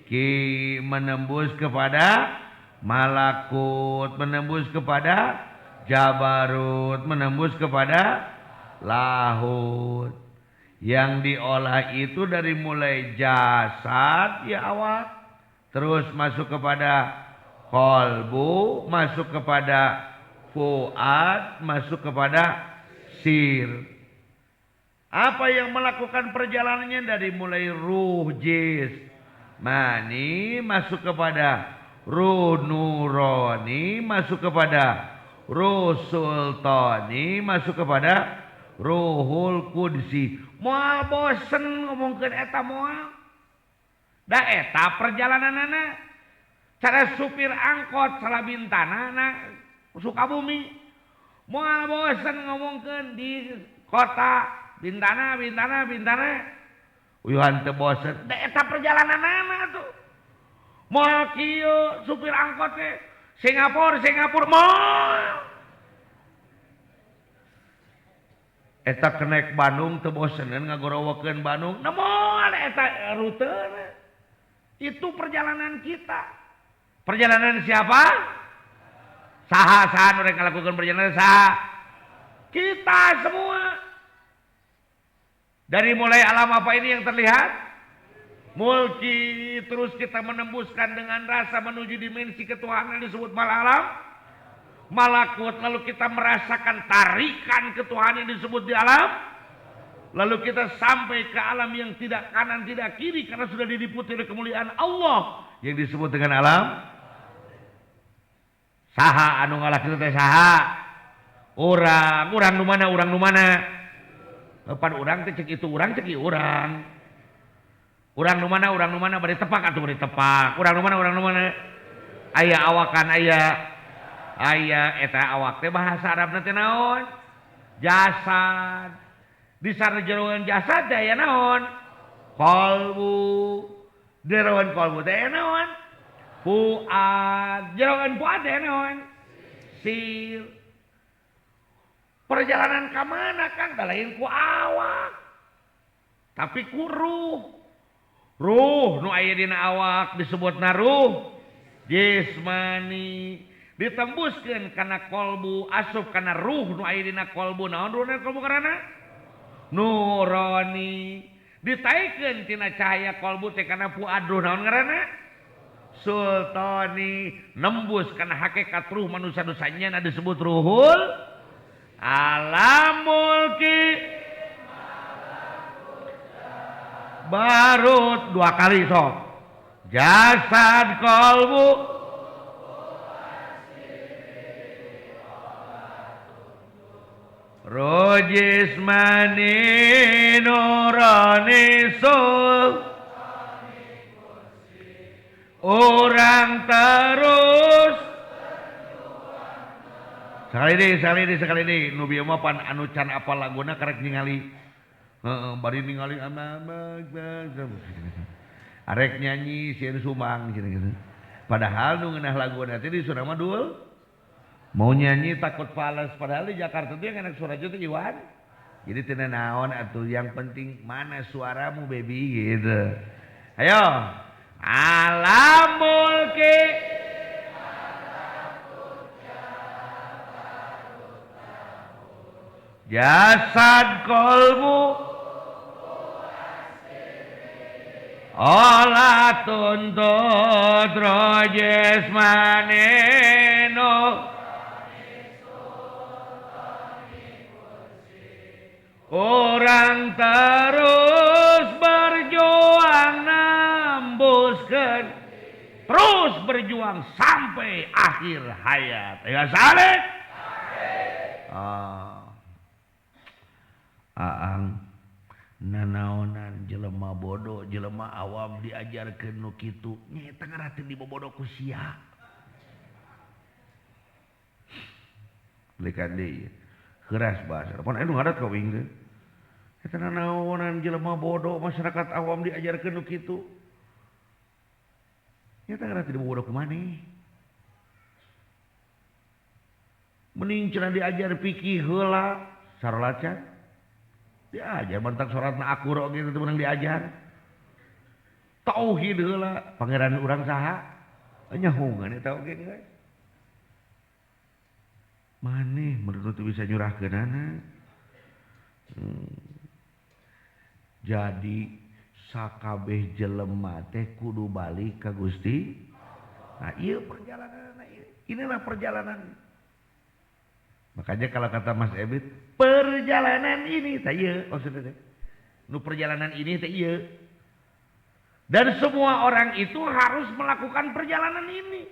ki menembus kepada malakut, menembus kepada jabarut, menembus kepada lahut. Yang diolah itu dari mulai jasad ya awak, terus masuk kepada kolbu, masuk kepada fuad, masuk kepada sir. Apa yang melakukan perjalanannya dari mulai ruh jismani masuk kepada ruh nurani, masuk kepada ruh sultani, masuk kepada Ruhul Qudsi. Moal bosen ngomongkeun eta moal. Da eta perjalananana cara supir angkot Salabintana Sukabumi. Moal bosen ngomongkeun di kota Bintana. Uyuhan teu bosen. Da eta perjalananana tuh. Moal kieu supir angkot teh Singapura moal. Eta kenek Bandung teu boseneun ngagorowokeun Bandung. Moal eta rutena. Itu perjalanan kita. Perjalanan siapa? Saha nu rek ngalakukeun perjalanan saha? Kita semua. Dari mulai alam apa ini yang terlihat? Mulki, terus kita menembuskan dengan rasa menuju dimensi ketuhanan disebut malalam. Malakut, lalu kita merasakan tarikan ketuhanan yang disebut di alam. Lalu kita sampai ke alam yang tidak kanan tidak kiri karena sudah diliputi oleh kemuliaan Allah yang disebut dengan alam. Saha anu ngalakeun teh saha? Urang nu mana? Pan urang teh cek itu urang cek ieu urang. Urang nu mana bari tepak atuh bari tepak. Urang nu mana? Aya awakan aya eta awak teh bahasa Arabna teh naon? Jasad. Di sana jeroan jasad teh aya naon? Qalbu. Jeroan qalbu teh aya naon? Fuad. Jeroan fuad teh naon? Sir. Perjalanan ka mana kan da lain ku awak. Tapi ku ruh. Ruh nu aya dina awak disebutna ruh jismani. Ditembuskeun kana kolbu asup kana ruh nu aya dina kolbu. Naon ruhna kolbu karana? Nurani. Ditaikeun tina cahaya kolbu teh kana fuad ruh naon ngaranna? Sultani. Nembus kana hakikat ruh manusia dosanya disebut ruhul alamul ki barut dua kali sok. Jasad kolbu Rojismani nurani sul orang terus sekali deh nu bieu mah pan anu can apal laguna karek ningali bari ningali arek nyanyi sieun sumbang gitu. Padahal nu ngeunah laguna teh di Surama dul mau nyanyi takut fales, padahal di Jakarta tuh yang enak suara itu Iwan. Jadi tidak naon atuh, yang penting mana suaramu baby gitu. Ayo. Alamul ki jasad kolbu olah tuntut rojes maneno orang terus berjuang nembuskan, terus berjuang sampai akhir hayat. Ya saleh. Aang nanaonan jelema bodoh, jelema awam diajarkeun nu kitu, nya eta ngaratin dibobodoh ku sia. Lekan deui. Keras bahasa. Pon anu ngadat ka wing teh. Eta nanaonan jelema bodoh masyarakat awam diajarkeun nu kitu. Eta ngaratin dibobodoh ku maneh. Mending cenah diajar fikih heula, sarolacan. Diajar bantang salatna akuro gitu teu meunang diajar. Tauhid heula, pangeran urang saha? Nyahungan eta oge guys. Maneh menurut bisa nyurahkeunana. Jadi sakabeh jelema teh kudu balik ka Gusti. Nah, ieu perjalanan inilah perjalanan. Makanya kalau kata Mas Ebit, perjalanan ini teh ieu maksudnya teh. Nu perjalanan ini teh ieu. Dan semua orang itu harus melakukan perjalanan ini.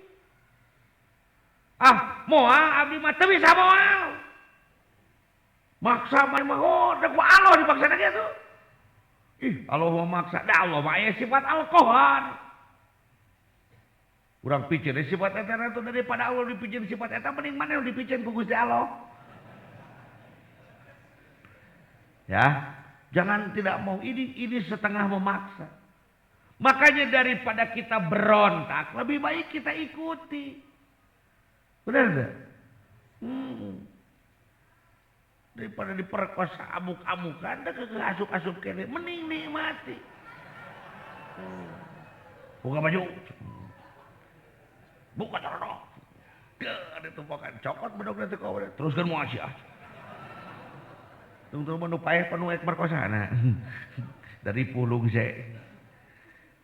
Moal abdi mah teu bisa moal. Maksa mah da ku Allah dipaksana kitu. Ih, Allah mau maksa, da Allah mah aya sifat al-qahar. Urang pikeun sifat eta itu daripada Allah dipikeun sifat eta mending mana yang dipikeun ku Gusti Allah. Ya, jangan tidak mau ini setengah memaksa. Makanya daripada kita berontak, lebih baik kita ikuti. Benar enggak? Daripada diperkosa amuk-amukan, da keasup-asup kene, mending nikmati. Buka baju. Buka celana. Ada tumpukan cokot bedog nanti kau teruskan mau asyik. Tunggu menu payah penuh perkosaan. Dari pulung saya.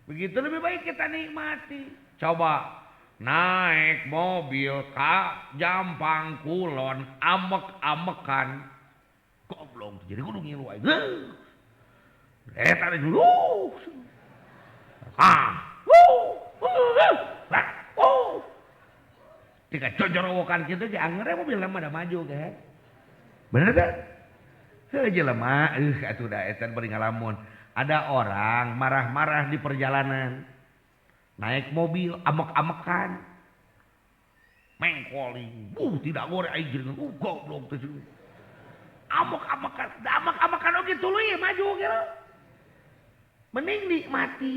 Begitu lebih baik kita nikmati. Coba naik mobil ka Jampang Kulon amek-amekan. Goblok jadi kudu ngilu aja. Eta dulu. Jika cocorowokan kita aja anggernya mobil lama dah maju kan. Bener kan? Heuh lemah, atuh da eta bari ngalamun. Ada orang marah-marah di perjalanan. Naik mobil amek-amekan. Mengkoling. Tidak gore aing jeung goblok teh. Amek-amekan, da amek-amekan oge tuluy maju gitu. Mending nikmati.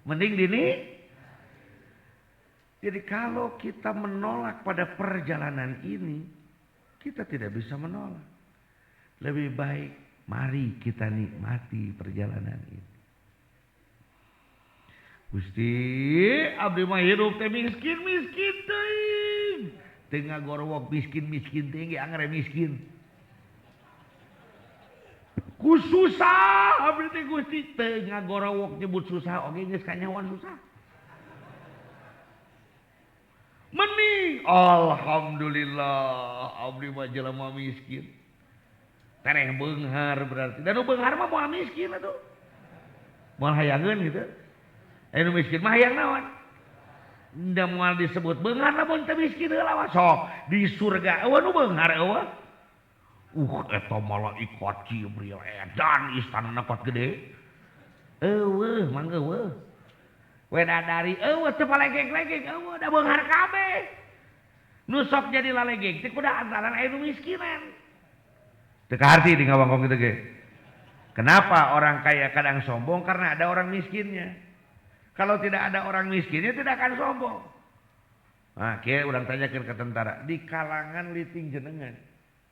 Mending dini. Jadi kalau kita menolak pada perjalanan ini, kita tidak bisa menolak. Lebih baik mari kita nikmati perjalanan ini. Gusti, abdi mah hidup teh miskin-miskin teuing. Teu ngagorowok miskin-miskin teh ge anggar miskin. Ku susah abdi teh Gusti teu ngagorowok nyebut susah oge geus kanyawan susah. Mending alhamdulillah abdi mah jelema miskin. Tereh beunghar berarti. Dan beunghar mah moal miskin atuh. Moal hayangeun gitu. Anu miskin mah hayang naon? Da moal disebut beunghar lamun teu miskin heula wae. Sok di surga eueuh nu beunghar eueuh. Eta malaikat Jibril edan istana kot gede. Eueuh mangga eueuh. Wedadari eueuh teu palegeg-legeg eueuh da beunghar kabeh. Nu sok jadi lalegeg teh kudu antaran aya nu miskinan. Teu kaharti di ngawangkong kitu ge. Kenapa orang kaya kadang sombong? Karena ada orang miskinnya. Kalau tidak ada orang miskinnya tidak akan sombong. Nah, kieu urang tanyakeun ke tentara, di kalangan liting jenengan,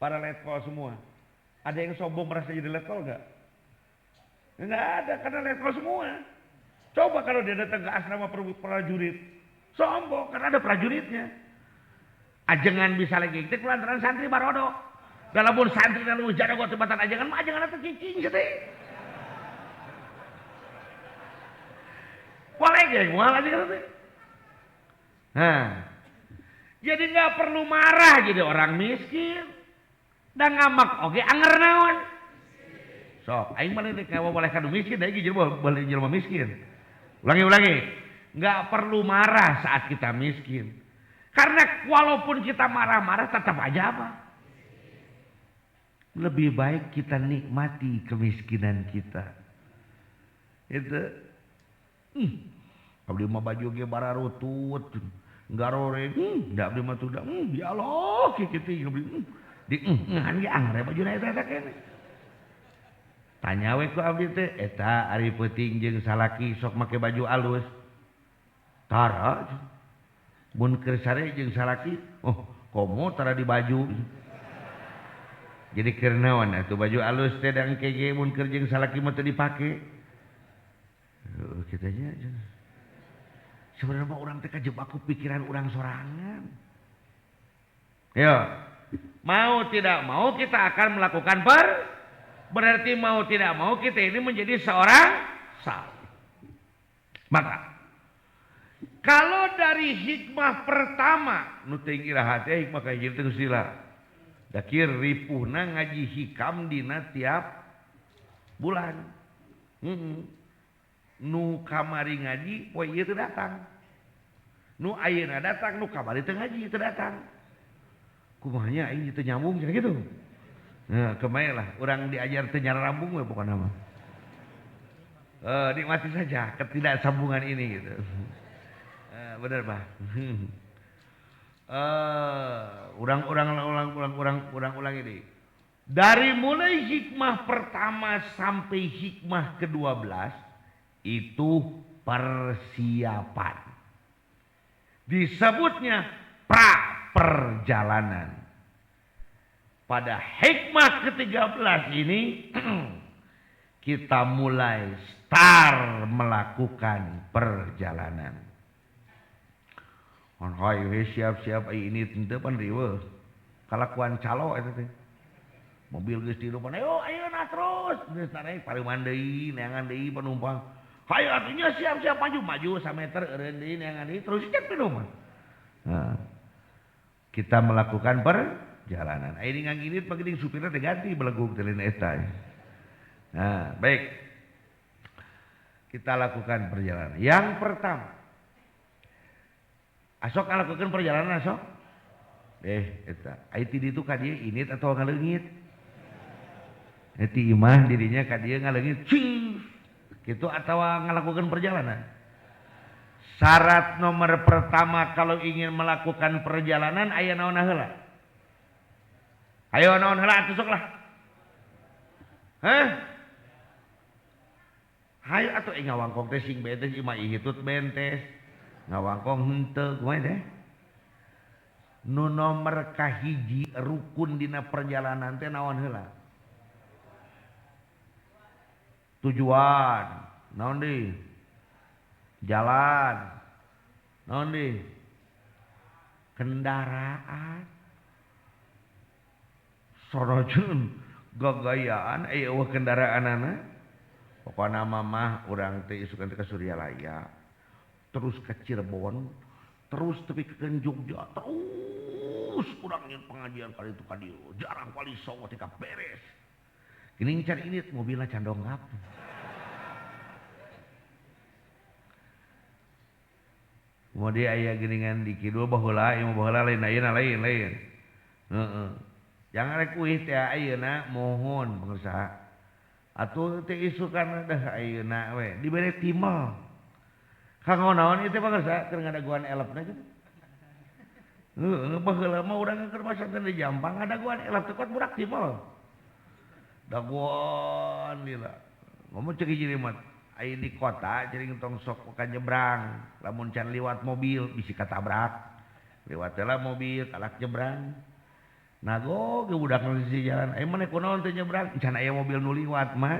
para letkol semua, ada yang sombong merasa jadi letkol enggak? Enggak ada karena letkol semua. Coba kalau dia datang ke asrama prajurit, sombong karena ada prajuritnya. Ajengan bisa lagi, itu lantaran santri barodo. Walaupun santri lalu jaga gua tempatan ajengan, mah ajengan itu cicing gitu. Boleh gak? Mual aja kan? Nah, jadi nggak perlu marah jadi orang miskin. Dan ngamak, oke, anger naon. Sok, aing malah kamu boleh kadu miskin, aing jadi boleh jelema miskin. Ulangi. Nggak perlu marah saat kita miskin. Karena walaupun kita marah-marah tetap aja apa? Lebih baik kita nikmati kemiskinan kita. Itu. Abdi mah baju ge bararutut. Garore. Da abdi mah tuh da. Ya Allah, kitu abdi. Di ngan ge angre bajuna eta kene. Tanya we ku abdi teh, eta ari peuting jeung salaki sok make baju alus. Tara. Mun keur sare jeung salaki, komo tara di baju. Jadi keur naon atuh baju alus teh da engke ge mun keur jeung salaki mah teu dipake. Kita aja. Sebenarnya mah orang teh kajebak ku pikiran orang sorangan. Ya, mau tidak mau kita akan melakukan berarti mau tidak mau kita ini menjadi seorang saleh. Maka kalau dari hikmah pertama nu teu iraha teh hikmah kayak gitu sila. Dakir ripuhna ngaji hikam dina tiap bulan. Nu kamari ngaji poe ieu teu datang. Nu ayeuna datang nu kamari teu ngaji teu datang. Kumaha nya aing teu nyambung cenah kitu. Nah, kemarin lah, orang diajar tenyara rambung we pokoknya mah. Nikmati saja ketidaksambungan ini gitu. Benar Pak. Ulang ini. Dari mulai hikmah pertama sampai hikmah ke-12 itu persiapan. Disebutnya pra perjalanan. Pada hikmah ke-13 ini kita mulai start melakukan perjalanan. Hai siap-siap ini tentu pan riweuh. Kalakuan calo eta teh. Mobil geus di depan, ayo na terus. Geus naik pareman deui, neangan deui penumpang. Hayu atunya siap-siap maju sameter eureun deui neangan deui terus cek penumpang. Nah, kita melakukan perjalanan. Ini nganginit pageuning supirna teh ganti belegug teh lain eta. Nah, baik. Kita lakukan perjalanan. Yang pertama, asok lakukan perjalanan asok. Eta. Ai ti ditu ka dieu init atau ngaleungit? Eti imah dirinya ka dieu ngaleungit. Gitu atau ngelakukan perjalanan. Syarat nomor pertama kalau ingin melakukan perjalanan aya naon heula? Ayo naon heula atuh sok lah. Hah? Hayu atuh ngawangkong teh sing bentes imah ihitut bentes. Ngawangkong henteu kumaha teh? Nu nomor kahiji rukun dina perjalanan teh naon heula? Tujuan, naon deui? Jalan. Naon deui? Kendaraan. Sorojeun gagayaan eueuh kendaraanana. Pokona mah urang teh isukan teh ka Suryalaya. Terus ke Cirebon, terus tepi ke Jogja, terus urang nyen pengajian kali itu ka dieu. Jarang kali sawo teh beres. Geuning can init mobilna can donggap. Kemudian aya geuningan di kidul baheula, ieu baheula lain ayeuna lain. Heeh. Jangan rek uih teh ayeuna mohon pengusaha. Atuh teh isukan dah ayeuna we dibere timel. Kanggo naon ieu teh pengusaha keur ngadaguan elefna gitu. Heeh, baheula mah urang keur masak di Jampang ngadaguan elef teh kuat budak timel. Daguan lila. Ngomong ceuk hiji mah aya di kota jadi tong sok ka nyebrang. Lamun can liwat mobil bisi katabrak. Liwat heula mobil kalak nyebrang. Nago ge budak nu di jalan aya maneh kunaon teh nyebrang can aya mobil nu liwat mah.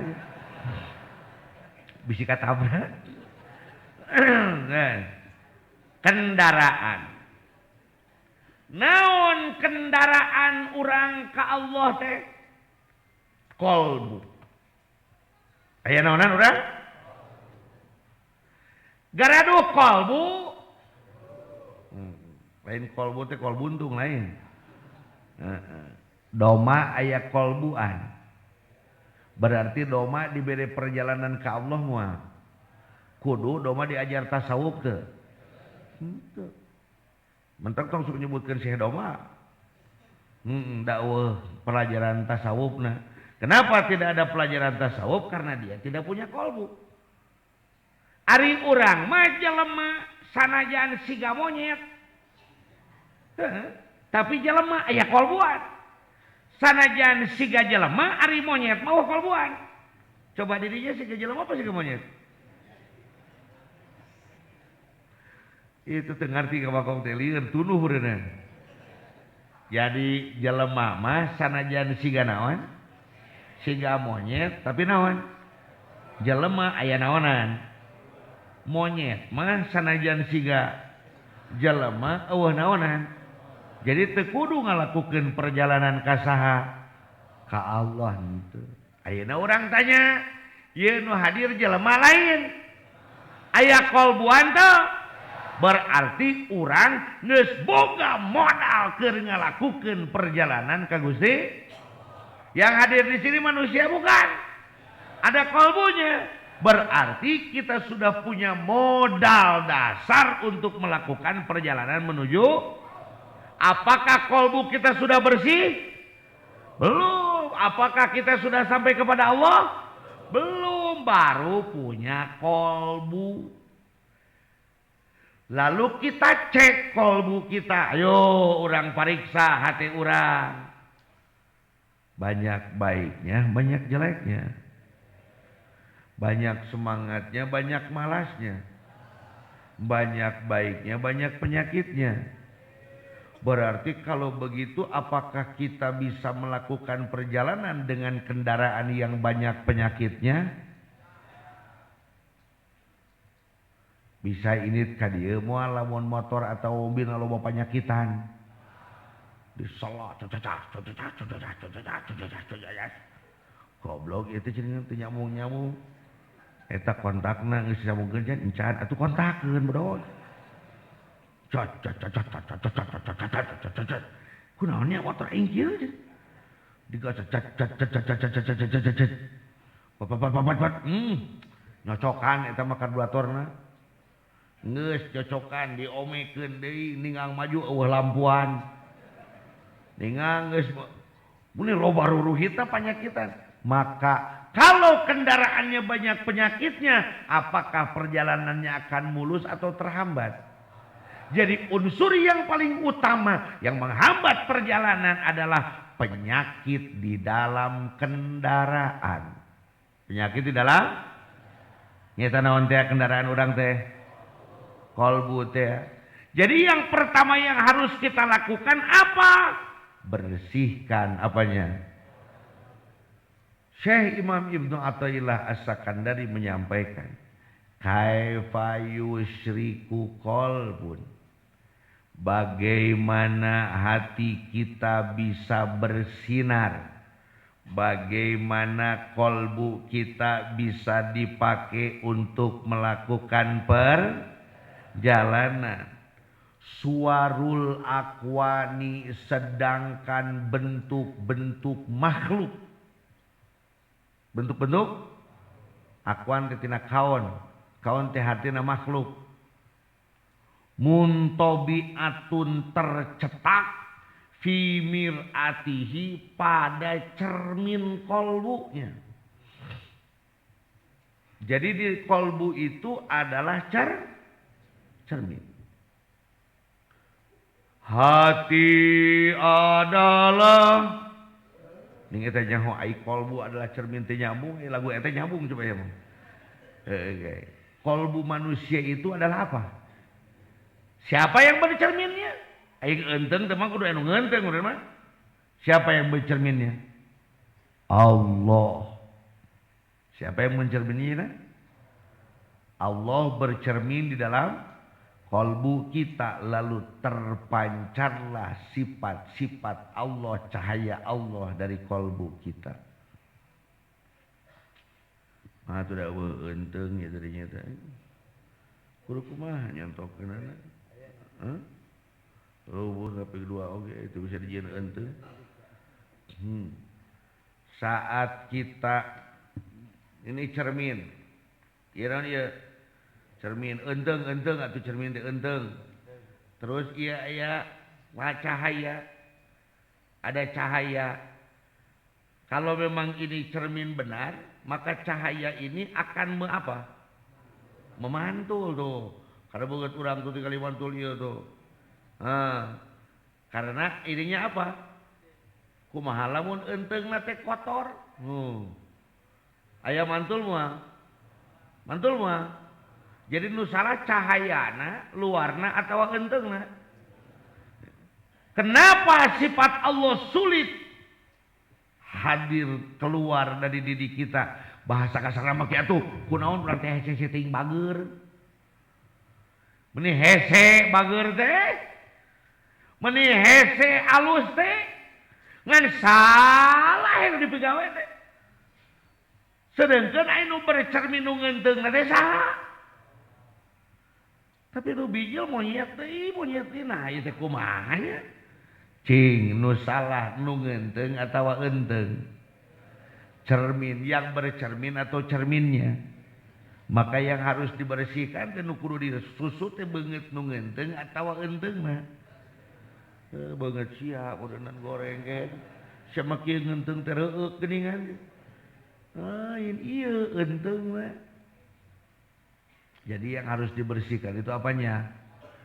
Bisi katabrak. Kendaraan. Naon kendaraan urang ka Allah teh? Kolbu. Aya naonan urang? Garaduh kolbu. Lain kolbu teh kol buntung lain. Doma aya kolbuan. Berarti doma diberi perjalanan ke Allah moal. Kudu doma diajar tasawuf teu. Henteu. Mentok tong sok nyebutkeun Syekh Doma. Dakwah pelajaran tasawufna. Kenapa tidak ada pelajaran tasawuf? Karena dia tidak punya kolbu. Ari urang mah jelema sanajan siga monyet. Tapi jelema aya kolbuan. Sanajan siga jelema ari monyet mah kolbuan. Coba dirinya siga jelema apa siga monyet? Itu teu ngarti ka bakong teh lieur tunuh ureunan. Jadi jelema mah sanajan siga naon? Siga monyet tapi naon? Jelema aya naonan? Monyet mah sanajan siga jelema eueuh naonan? Jadi teu kudu ngalakukeun perjalanan ka saha? Ka Allah henteu. Ayeuna urang tanya, ieu nu hadir jelema lain. Aya kolbuan teu? Berarti urang geus boga modal keur ngalakukeun perjalanan ka Gusti. Yang hadir di sini manusia bukan? Ada kolbunya. Berarti kita sudah punya modal dasar untuk melakukan perjalanan menuju. Apakah kolbu kita sudah bersih? Belum. apakah kita sudah sampai kepada Allah? Belum, baru punya kolbu. Lalu kita cek kolbu kita. Ayo orang pariksa hati orang. Banyak baiknya, banyak jeleknya. Banyak semangatnya, banyak malasnya. Banyak baiknya, banyak penyakitnya. Berarti kalau begitu apakah kita bisa melakukan perjalanan dengan kendaraan yang banyak penyakitnya? Bisa ini ka dieu moal lamun motor atau mobil loba penyakitan. Diselot goblok itu cenah teu nyambung-nyambung. Eta kontakna geus disambungkeun jan encan atuh kontakkeun bro. Kunaonnya motor aing kieu digas nyocokan eta mah karburatorna geus cocokan diomekeun deui ningang maju eueuh lampuan ningang geus muni loba ruruhita panyakitan maka kalau kendaraannya banyak penyakitnya apakah perjalanannya akan mulus atau terhambat? Jadi unsur yang paling utama yang menghambat perjalanan adalah penyakit di dalam kendaraan. Penyakit di dalam nyata naon teh kendaraan urang teh kolbu teh. Jadi yang pertama yang harus kita lakukan apa? Bersihkan apanya? Syekh Imam Ibnu Athaillah As-Sakandari menyampaikan kaifa yusyriku qalbun, bagaimana hati kita bisa bersinar, bagaimana kolbu kita bisa dipakai untuk melakukan perjalanan. Suwarul akwani, sedangkan bentuk-bentuk makhluk, bentuk-bentuk akwan tetina kaon teh hartina makhluk, muntobiatun tercetak fi mir'atihi pada cermin kolbunya. Jadi di kolbu itu adalah cermin. Hati adalah ning eta nyaho ai kolbu adalah cermin teh nyambung, lagu eta nyambung coba ya. Kolbu manusia itu adalah apa? Siapa yang bercerminnya? Aing enteng teh mah kudu anu ngenteng urang mah. Siapa yang bercerminnya? Allah. Siapa yang mencerminnya? Allah bercermin di dalam kolbu kita, lalu terpancarlah sifat-sifat Allah, cahaya Allah dari kolbu kita. Nah itu dah enteng ya tadinya teh. Kudu kumaha nyontokeunana? Hah? Oh, tapi kedua oke itu bisa dijieun enteng. Saat kita ini cermin. Ieu ya cermin enteng atau cermin teh enteng. Terus iya cahaya. Ada cahaya. Kalau memang ini cermin benar, maka cahaya ini akan memantul tuh. Karena banget orang tuh tinggal mantul ieu tuh. Karena ininya apa? Kumaha lamun enteungna teh kotor. Aya mantul mah. Jadi nu salah cahayana, luarna atawa enteungna. Kenapa sifat Allah sulit hadir keluar dari diri kita? Bahasa kasarna mah kieu atuh, kunaon urang teh hese teuing bager. Meni hese bager teh, meni hese alus teh, ngan salah yang dipegawe teh. Sedangkan anu bercermin nu ngenteungna teh saha? Tapi nu bijil monyet teh nah ieu teh kumaha nya? Cing nu salah nu ngenteung atawa enteung. Cermin yang bercermin atau cerminnya. Maka yang harus dibersihkan teh nu kudu disusut teh beungeut nu ngenteung atawa enteungna. Beungeut sia udenan goreng ge. Semakin ngenteng tereueuk geuningan. Lain iya enteng mah. Jadi yang harus dibersihkan itu apanya?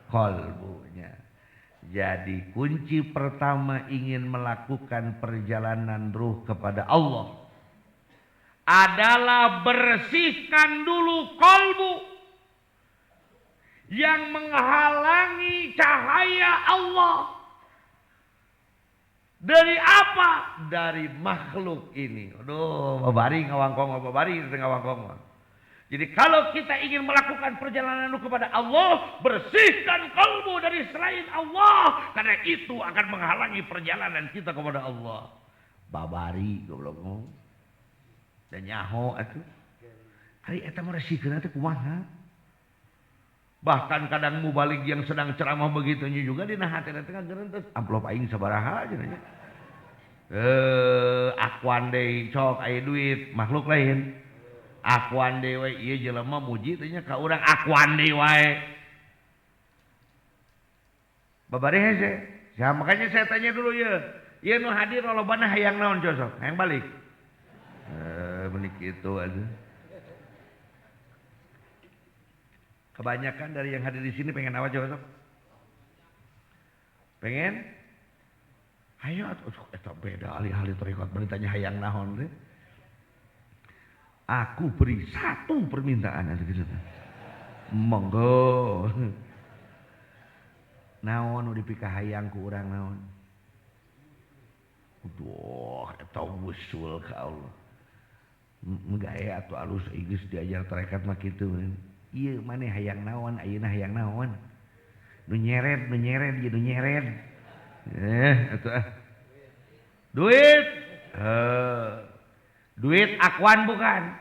Qalbunya. Jadi kunci pertama ingin melakukan perjalanan ruh kepada Allah adalah bersihkan dulu qalbu yang menghalangi cahaya Allah. Dari apa? Dari makhluk ini. Aduh, babari ngawangkong, babari ngawangkong. Jadi kalau kita ingin melakukan perjalanan kepada Allah, bersihkan kalbu dari selain Allah, karena itu akan menghalangi perjalanan kita kepada Allah. Babari goblok ngomong. Dan nyaho atuh. Ari eta mah resikeun teh kumaha? Bahkan kadang mubalik yang sedang ceramah begitunya juga dina hatena teh geureunteuh amplop aing sabaraha cenah. Akuan deui sok aya duit, makhluk lain. Akuan deui we ieu jelema muji teh nya ka urang akuan deui wae. Babari hese. Ya makanya saya tanya dulu ya. Ieu nu hadir lolobana hayang naon cosok? Hayang balik. Benih kitu aduh. Kebanyakan dari yang hadir di sini pengen apa coba? Pengen? Ayo atuh eta beda ahli-ahli tarekat beritanya hayang naon teh. Aku beri satu permintaan atuh gitu. Monggo. Naon nu dipika hayang ku urang naon? Duh, eta usul ka Allah. Gaya atuh alus geus diajar tarekat mah kitu. Iya mana hayang naon, ayeuna hayang naon. Nu nyeret ieu nu nyeret. Atuh. Duit. Duit akuan bukan?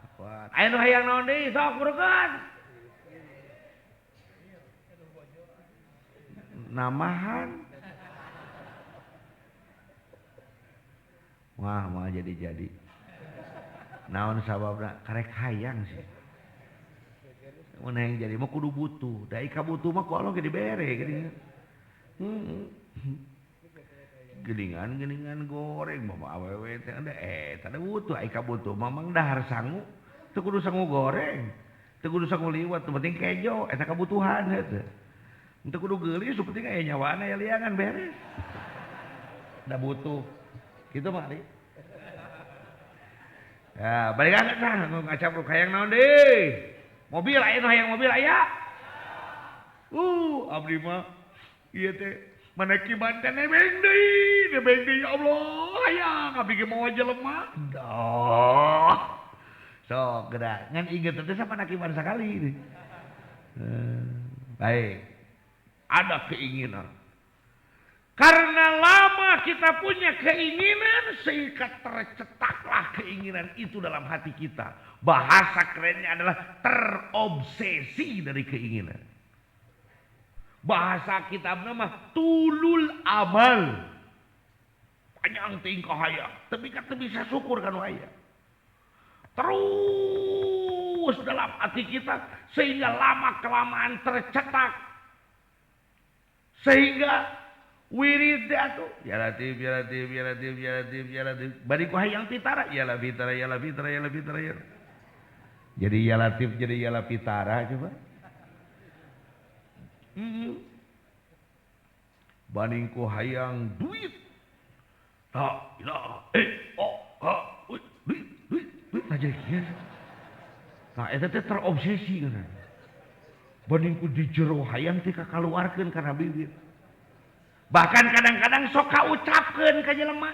Akuan. Aya nu hayang naon deui sok burukan. Namahan. Wah, mau jadi. Naon sababna karek hayang sih. Mun yang jadi mah kudu butuh. Da ika butuh mah ku Allah ge dibere geuningan. Geuningan goreng mah awewe teh teh butuh ika butuh mamang dahar sangu teu kudu sangu goreng. Teu kudu sangu liwat, teu penting kejo eta kabutuhan teh. Teu kudu geulis, penting aya nyawana aya liangan beres. Da butuh. Kitu mah ari. Ya, balik angkat lah ngacapruk hayang naon deui. Mobil aya nu hayang mobil aya. Abdi mah ieu teh maneki banten nebeng deui ya Allah hayang abdi ge mawa jelema. Dah. Sok geura ngan inget teh sapanakiban sakali. Baik. Ada keinginan. Karena lama kita punya keinginan sehingga tercetaklah keinginan itu dalam hati kita. Bahasa kerennya adalah terobsesi dari keinginan. Bahasa kitabnya mah tulul amal. Panjang tingkah hayang, tapi kata bisa syukur kan hayang. Terus dalam hati kita sehingga lama kelamaan tercetak. Sehingga wirid atuh ya latif bari ku hayang pitara ya la pitara. Jadi ya latif jadi ya la pitara coba. Banding ku hayang duit. Tak ilaha duit aja kieu. Nah eta teh terobsesi kana. Banding ku di jero hayang teh kakaluarkeun kana bibir. Bahkan kadang-kadang sok kaucapkeun ka jelema.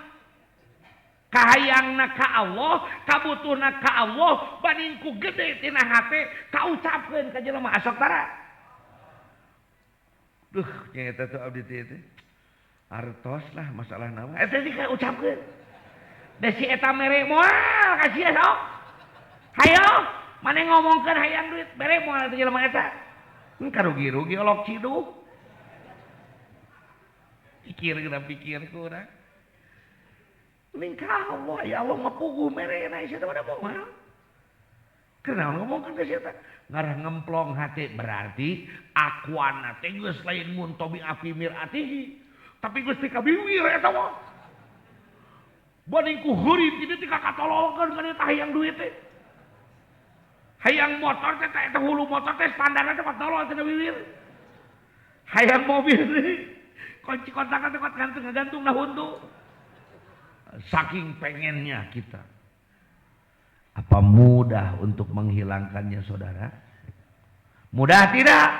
Kahayangna ka Allah, kabutuhna ka Allah, banding ku gede tina hate kaucapkeun ka jelema asok tara. Duh, nyaeta tuh abdi teh. Artos lah masalah nama. Eta sih kaucapkeun. Da si eta mere moal ka sia sok. Hayo, mane ngomongkeun hayang duit, mere moal teh jelema eta. Karugi-rugi olok ciduk. Pikir kurang. Lingkah Allah, ya Allah ngapuguh merena siapa pada moal. Kenapa ngomongkan ke siapa? Ngarah ngemplong hati berarti akuana teh geus lain mun tobi api miratihi, tapi geus ti kabiwir eta mah. Banding ku heurit kitu teh kakatololkeun kana teh hayang duit teh. Hayang motor teh eta hulu motor teh standarna teh tolol cenah bibir. Hayang mobil teh kunci kontakna teh gantung na huntu. Saking pengennya kita. Apa mudah untuk menghilangkannya saudara? Mudah tidak?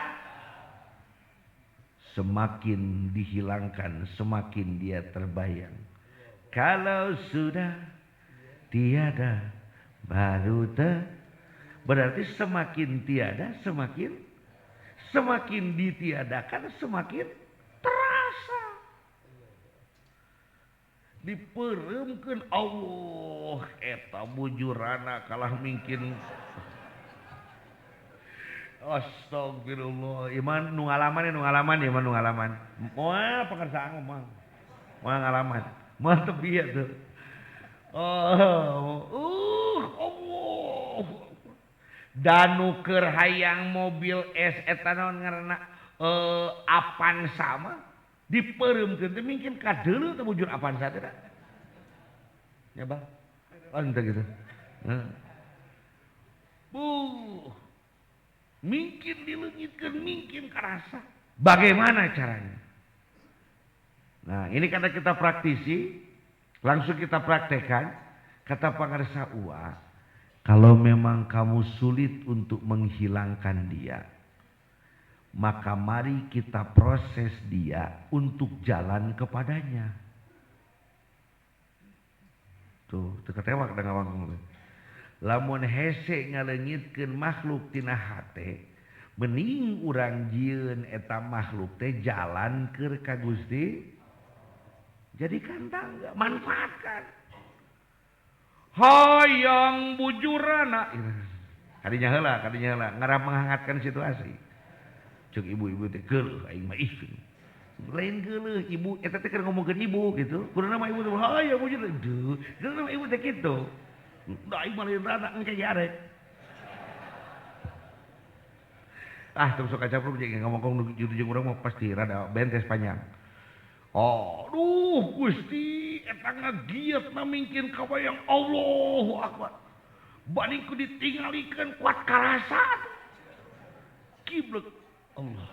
Semakin dihilangkan, semakin dia terbayang. Kalau sudah tiada baru berarti semakin tiada, semakin ditiadakan, semakin terasa. Dipereumkeun Allah eta bujurana kalah mungkin. Astagfirullah. Iman nu ngalaman iman nu ngalaman. Moal pengerjaan mah. Moal ngalaman. Moal teu bieu tuh. Allah. Danu keur hayang mobil es eta naon ngaranna Avanza mah dipereumkeun teh mungkin kadeuleu teh bujur Avanza teh. Ya Bang. Oh ente gitu. Mungkin dileungitkeun, mungkin karasa. Bagaimana caranya? Nah, ini karena kita praktisi, langsung kita praktekkan. Kata pangarsa Uwa, kalau memang kamu sulit untuk menghilangkan dia, maka mari kita proses dia untuk jalan kepadanya. Tuh, ketewak da ngawang. Lamun hese ngaleungitkeun makhluk tina hate, mending urang jieun eta makhluk teh jalan keur ka Gusti. Jadikan tangga, manfaatkan. Hayang bujurana. Kadinya heula ngarap menghangatkan situasi. Cuk ibu-ibu teh geuleuh aing mah iheuh. Lain geuleuh ibu eta teh keur ngomongkeun ibu gitu. Kudu mah ibu teh hayang bujur. Duh, geuleuh ibu teh kitu. Da aing mah lain rada engke arek. Teu sok kacapruk jeung ngomong jeung urang mah pasti rada bentes panjang. Aduh Gusti eta ngagiatna mungkin kabayang Allahu Akbar. Banding ku ditinggalikeun kuat karasa. Kiblek Allah.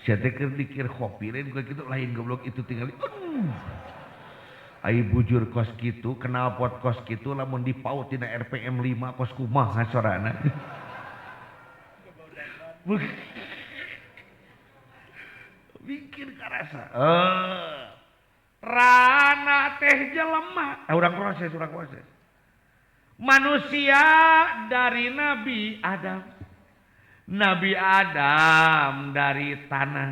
Sia teh keur dikir kopi lain kitu lain goblok itu tinggali. Ai bujur kos kitu, kenal pot kos kitu lamun dipaut tina RPM 5 kos kumaha sorana. Bikin karasa. Rana teh jelema. Urang proses. Manusia dari Nabi Adam. Nabi Adam dari tanah.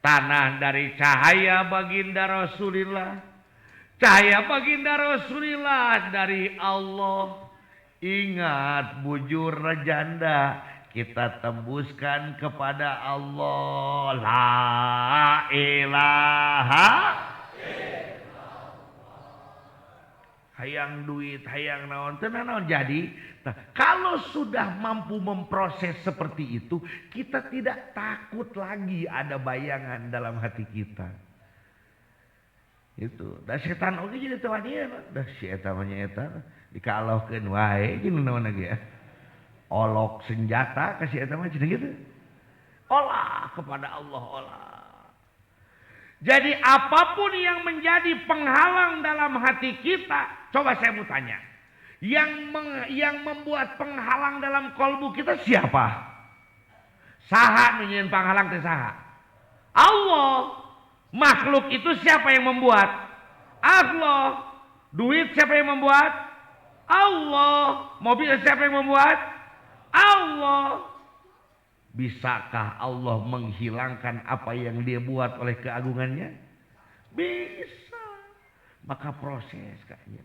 Tanah dari cahaya baginda Rasulillah. Cahaya baginda Rasulillah dari Allah. Ingat bujur janda, kita tembuskan kepada Allah. La ilaha hayang duit, hayang naon, tenan naon jadi. Nah, kalau sudah mampu memproses seperti itu, kita tidak takut lagi ada bayangan dalam hati kita. Itu da setan oge jadi teu wadieu da si eta mah nyaeta dikalohkeun wae jeung naon lagi ya olok senjata ka si eta mah cenah kitu olah kepada Allah olah. Jadi apapun yang menjadi penghalang dalam hati kita, coba saya mau tanya, yang membuat penghalang dalam kolbu kita siapa? Saha nu nyieun panghalang teh saha? Allah. Makhluk itu siapa yang membuat? Allah. Duit siapa yang membuat? Allah. Mobil siapa yang membuat? Allah. Bisakah Allah menghilangkan apa yang dia buat oleh keagungannya? Bisa. Maka proses kayaknya.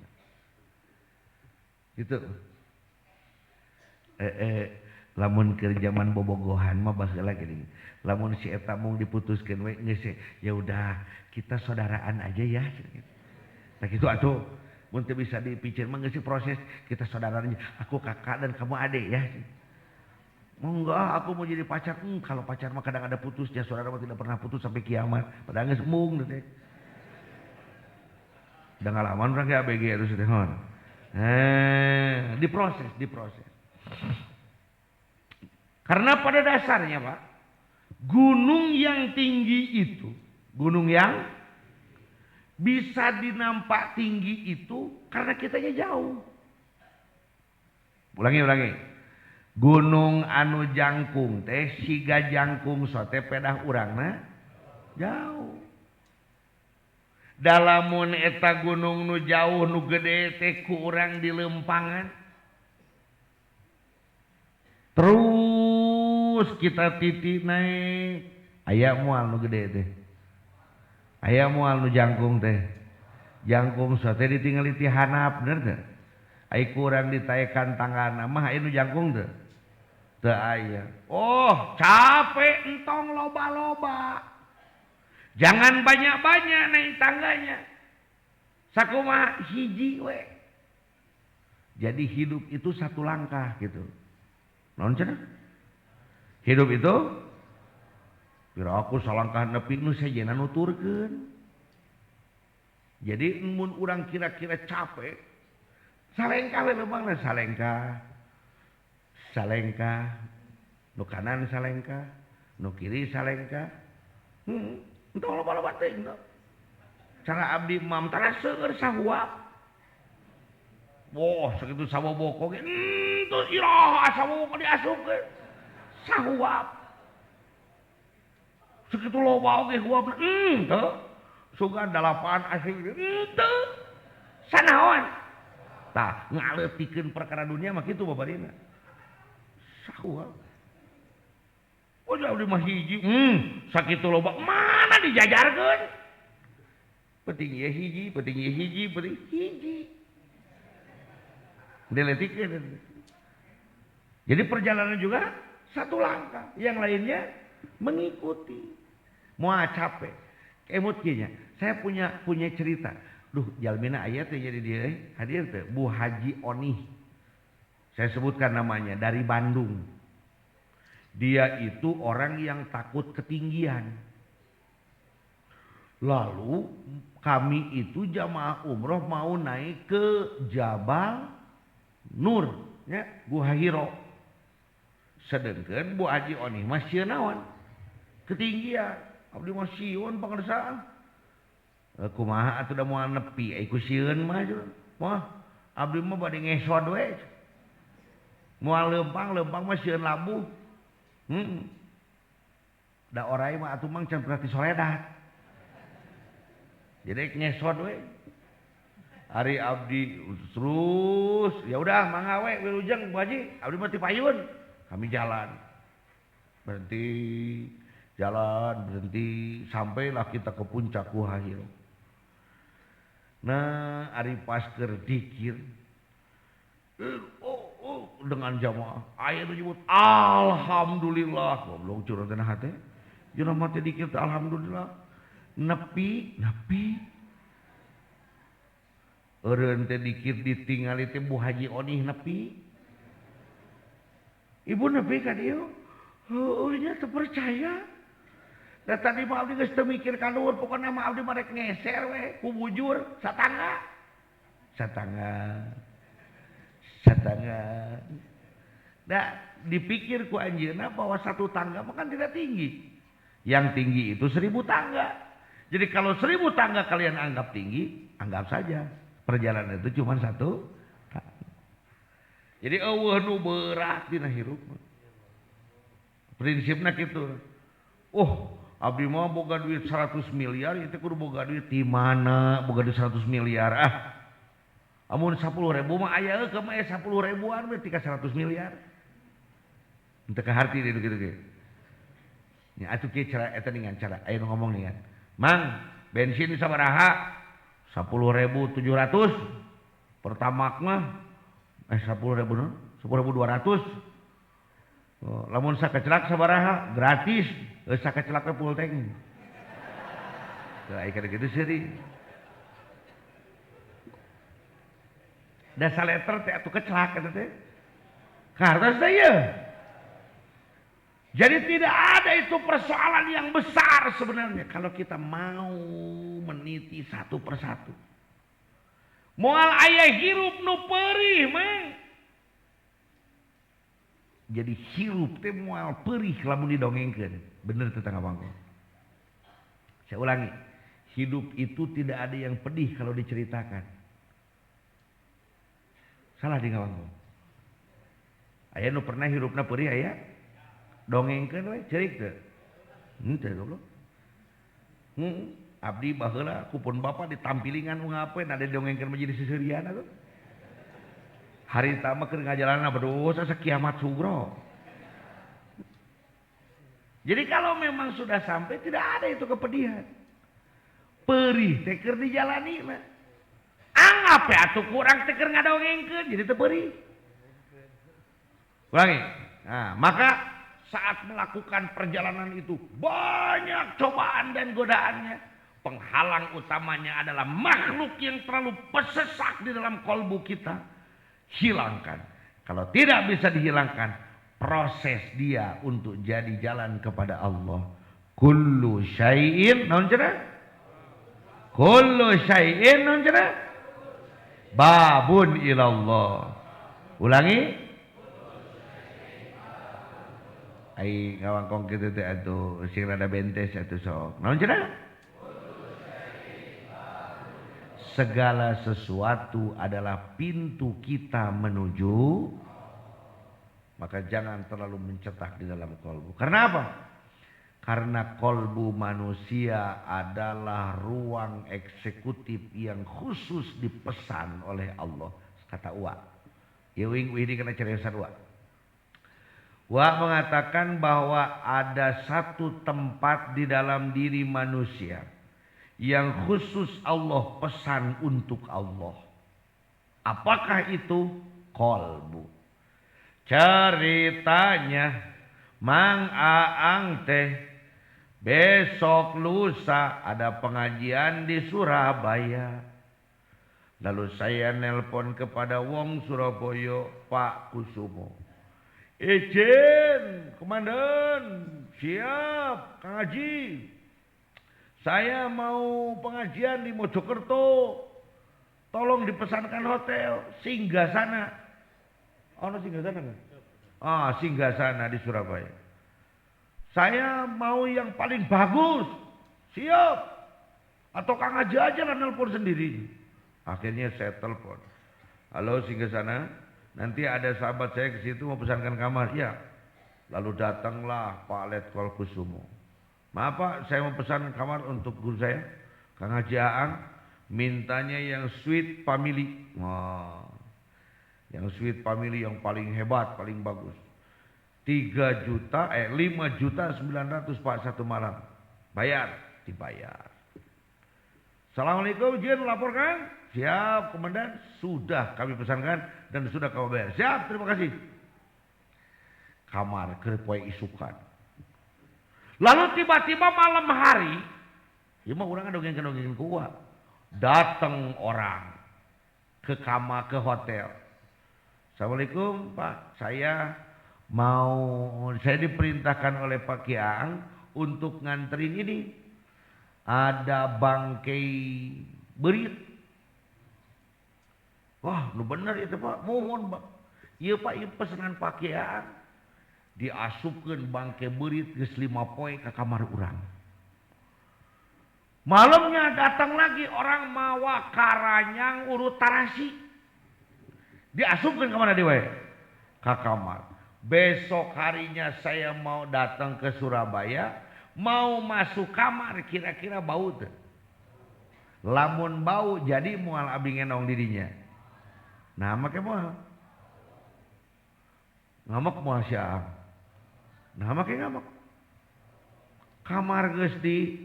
Gitu. Lamun ke zaman bobogohan mah baheula gini. Lamun si eta mung diputuskeun we geus ya udah kita saudaraan aja ya. Nah gitu atuh mun teu bisa dipicir mah geus proses kita saudaraan aja. Aku kakak dan kamu adik ya. Enggak, aku mau jadi pacar. Kalau pacar mah kadang ada putusnya, saudara mah tidak pernah putus sampai kiamat. Padahal geus mung teh. udah ngalaman orang kayak ABG itu sudah diproses. Karena pada dasarnya Pak, gunung yang tinggi itu, gunung yang bisa dinampak tinggi itu karena kitanya jauh. Ulangi. Gunung anu jangkung teh siga jangkung sote pedah urangna jauh. Dalamun eta gunung nu jauh nu gede teh ku urang di lempangan. Terus kita titi naik. Aya moal nu gede teh. Aya moal nu jangkung teh. Jangkung sote ditinggali ti hanap bener teh. Ai kurang ditaekan tanganna mah aya nu jangkung teh. Teu aya. Oh, capek entong loba-loba. Jangan banyak-banyak naik tangganya. Sakumaha hiji we. Jadi hidup itu satu langkah gitu. Naon cenah? Hidup itu pira aku salangkah nepi nu sejenna nuturkeun. Jadi mun urang kira-kira capek, salengkah we leumpangna salengkah, nu kanan salengkah, nu kiri salengkah. Entong loba-loba teuing tah. Cara abdi mam tara seueur sahuap. Wah, sakitu saboboko ge. Teu iraha saboboko diasupkeun. Sahuap. Sakitu loba oge huapna. Teu. Sugan 8 asing. Teu. Sanaon? Tah, ngaleutikeun perkara dunia mah kitu babarina. Sahuap. Oh jauh mah hiji, sakitu loba mana dijajarkeun? Penting ye hiji. Diletikeun. Jadi perjalanan juga satu langkah, yang lainnya mengikuti. Moal capek. Kemut kieu nya. Saya punya cerita. Duh, jalmina aya teh jadi dia hadir teh Bu Haji Onih. Saya sebutkan namanya dari Bandung. Dia itu orang yang takut ketinggian. Lalu kami itu jamaah umroh mau naik ke Jabal Nur, ya, Gua Hiro. Sedengkeun Bu Haji Onih mah sieun naon? Ketinggian. Abdi mah sieun pangersaan. Kumaha atuh da moal nepi ai ku sieun mah. Wah, abdi mah bade ngesod we. Moal leumpang mah sieun labuh. Da orai mah atuh mang can berarti soledat. Jadi ngesod we. Hari abdi terus ya udah mangga we wilujeng Bu Haji, abdi mah ti payun. Kami jalan. Berhenti sampailah kita ke puncak Gua Hiro. Nah, ari pas keur dikir dengan jamaah aya nu nyebut alhamdulillah goblok curang teh hate jeung mah teh dikir alhamdulillah nepi eureun teh dikir ditingali teh Bu Haji Onih nepi ibu nepi ka dieu heueuh nya teu percaya da tadi mah abdi geus teu mikir ka luhur pokona mah abdi mah rek ngeser we ku bujur satangga nah dipikir ku anjeunna bahwa satu tangga mah kan tidak tinggi. Yang tinggi itu 1000 tangga. Jadi kalau 1000 tangga kalian anggap tinggi, anggap saja perjalanan itu cuma satu tangga. Jadi eueuh nu berat dina hirup. Prinsipna kitu. Abdi mah boga duit 100 miliar, itu kudu boga duit di mana? Boga duit 100 miliar. Amun 10.000 mah aya ke mah 10 ribuan berarti ka 100 miliar. Henteu ka harti di kitu ge. Nya atuh kieu cara eta dengan cara aya ngomong nih kan. Mang, bensin sabaraha? 10.700. Pertamax mah 10.000 no? 10.200. Lamun sakecelak sabaraha? Gratis. Sakecelak we full tank. Teu aya kitu seueur. Da saleter teh atuh kecelak eta teh. Kartos teh ieu. Jadi tidak ada itu persoalan yang besar sebenarnya kalau kita mau meniti satu persatu. Moal aya hirup nu perih mah. Jadi hirup teh moal perih lamun didongengkeun. Bener teh Kang Abang. Saya ulangi. Hidup itu tidak ada yang pedih kalau diceritakan. Salah di Kang Abang. Aya nu pernah hirupna perih aya? Dongengkeun we ceurik teu? Henteu goblok. Abdi baheula kupun bapa ditampilingan ngapain ada dongengkeun menjadi seseurian atuh. Hari tama keur ngajalanna berdosa sakiamat sugro. Jadi kalau memang sudah sampai tidak ada itu kepedihan. Perih teh keur dijalani mah. Anggap atuh kurang teh keur ngadongengkeun jadi teu perih. Ulangi. Nah, maka saat melakukan perjalanan itu banyak cobaan dan godaannya. Penghalang utamanya adalah makhluk yang terlalu pesesak di dalam kolbu kita. Hilangkan. Kalau tidak bisa dihilangkan, proses dia untuk jadi jalan kepada Allah. Kullu syai'in naon cenah? Kullu syai'in naon cenah? Babun ilallah. Ulangi. Ai ngawangkong kitu teh atuh sing rada bentes atuh sok. Naon cenah? Segala sesuatu adalah pintu kita menuju, maka jangan terlalu mencetak di dalam kolbu. Karena apa? Karena kolbu manusia adalah ruang eksekutif yang khusus dipesan oleh Allah. Kata Uwa. Yeuing ini kena ceriosan Uwa. Uwa mengatakan bahwa ada satu tempat di dalam diri manusia yang khusus Allah pesan untuk Allah. Apakah itu? Kolbu. Ceritanya Mang Aang teh besok lusa ada pengajian di Surabaya. Lalu saya nelpon kepada wong Surabaya, Pak Kusumo. Izin, komandan, siap, Kang Haji. Saya mau pengajian di Mojokerto. Tolong dipesankan hotel Singgasana. Oh, Singgasana enggak? Ah, Singgasana di Surabaya. Saya mau yang paling bagus. Siap. Atau Kang Haji aja lah nelpon sendiri. Akhirnya saya telepon. Halo Singgasana, nanti ada sahabat saya ke situ mau pesankan kamar. Ya. Lalu datanglah Pak Letkol Kusumo. Maaf Pak, saya mau pesan kamar untuk guru saya, Kang Haji Aang. Mintanya yang sweet family. Wah, yang sweet family yang paling hebat, paling bagus. 5 juta 900 Pak satu malam. Bayar, dibayar. Assalamualaikum, Jin laporkan. Siap, komandan. Sudah kami pesankan dan sudah kami bayar. Siap, terima kasih. Kamar kerpoe isukan. Lalu tiba-tiba malam hari, ya mah orang dongeng-dongengin kuat. Datang orang ke kamar, ke hotel. Assalamualaikum Pak, saya diperintahkan oleh Pak Kiang untuk nganterin ini. Ada bangkai berit. Wah, lu bener itu Pak, mohon Pak. Iya Pak, iya pesanan Pak Kiang. Diasupkeun bangke berit geus 5 poe ke kamar urang. Malamnya datang lagi orang mawa karanyang urut tarasi. Diasupkeun ke mana dewe? Ke kamar. Besok harinya saya mau datang ke Surabaya, mau masuk kamar kira-kira bau teu? Lamun bau jadi moal abdi ngenong dirinya. Nah, make moal. Ngamak moal sia. Nah, make ngamak. Kamar geus di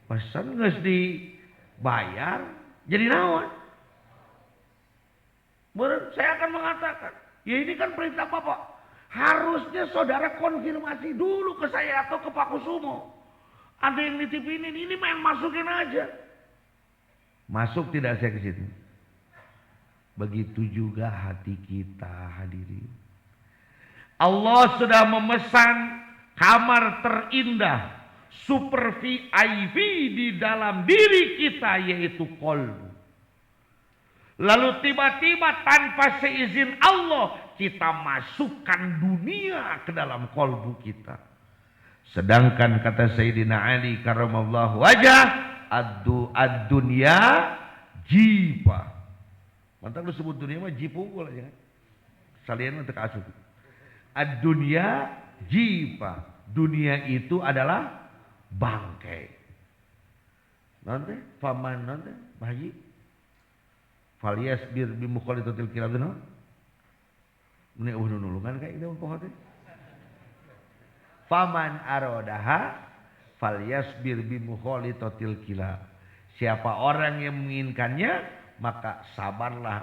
pesan, geus dibayar, jadi naon? Saya akan mengatakan, ya ini kan perintah Bapak. Harusnya saudara konfirmasi dulu ke saya atau ke Pak Kusumo. Ada yang nitipin ini main masukin aja. Masuk tidak saya ke situ. Begitu juga hati kita hadirin. Allah sudah memesan kamar terindah, super VIP di dalam diri kita, yaitu kolbu. Lalu tiba-tiba tanpa seizin Allah kita masukkan dunia ke dalam kolbu kita. Sedangkan kata Sayyidina Ali karramallahu wajah, ad-dunya jipa. Mantap lu sebut dunia mah jipungkul aja kan. Salian untuk asup. Ad-dunya jipa. Dunia itu adalah bangkai. Nanti paman nanti bahaji. Falyasbir bimukhalitatil kilab no. Mune nulungan kayak itu pohon teh. Faman arodaha falyasbir bimukhalitatil kilab. Siapa orang yang menginginkannya, maka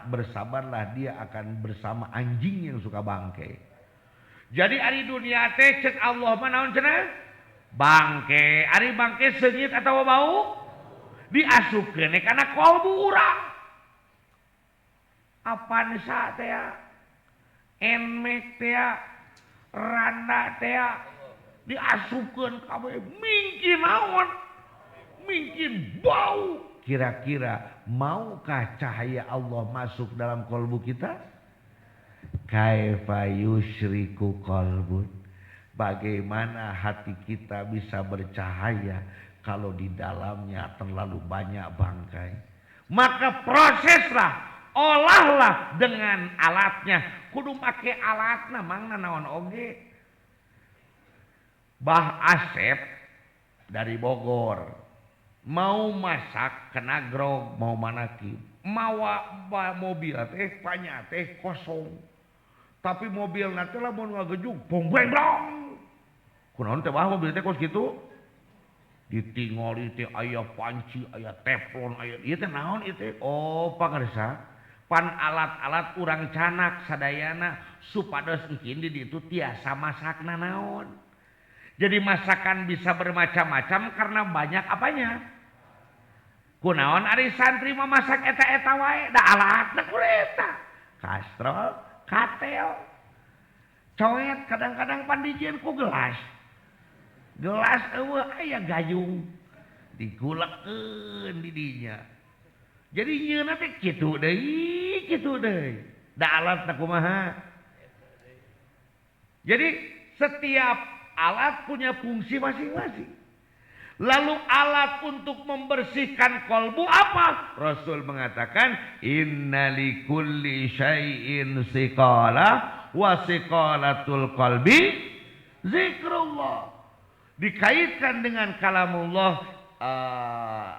bersabarlah dia akan bersama anjing yang suka bangkai. Jadi ari dunia teh cek Allah mah naon cenah? Bangkai. Ari bangkai seungit atawa bau? Diasupkeun kana kolbu urang. Apaan sa teh enmek teh randa teh diasupkeun kabeh mingkin naon mingkin bau. Kira-kira maukah cahaya Allah masuk dalam kolbu kita? Kaifa yusyriku qalbun. Bagaimana hati kita bisa bercahaya kalau di dalamnya terlalu banyak bangkai? Maka proseslah, olahlah dengan alatnya. Kudu make alatna mangna naon oge. Bah Asep dari Bogor mau masak kena grog mau manaki. Mawa mobil teh panya teh kosong. Tapi mobil nanti lah mau ngagejuk bong beng bong. Kunaon teh wah mobil teh kos kitu? Ditinggali teh aya panci, aya teflon, aya ieu teh naon ieu teh? Oh, pangarsa. Pan alat-alat urang canak sadayana supados engkin di ditu tiasa masakna naon. Jadi masakan bisa bermacam-macam karena banyak apanya? Kunaon ari santri mah masak eta-eta wae, da alatna kureta. Kastrol, katel, coet kadang-kadang pan dijieun ku gelas. Gelas eueuh aya gayung digulekeun di dinya. Jadi nyieunna teh kitu deui. Da alatna kumaha? Jadi setiap alat punya fungsi masing-masing. Lalu alat untuk membersihkan kolbu apa? Rasul mengatakan inna likulli syai'in siqalah wa siqalatul qalbi zikrullah. Dikaitkan dengan kalamullah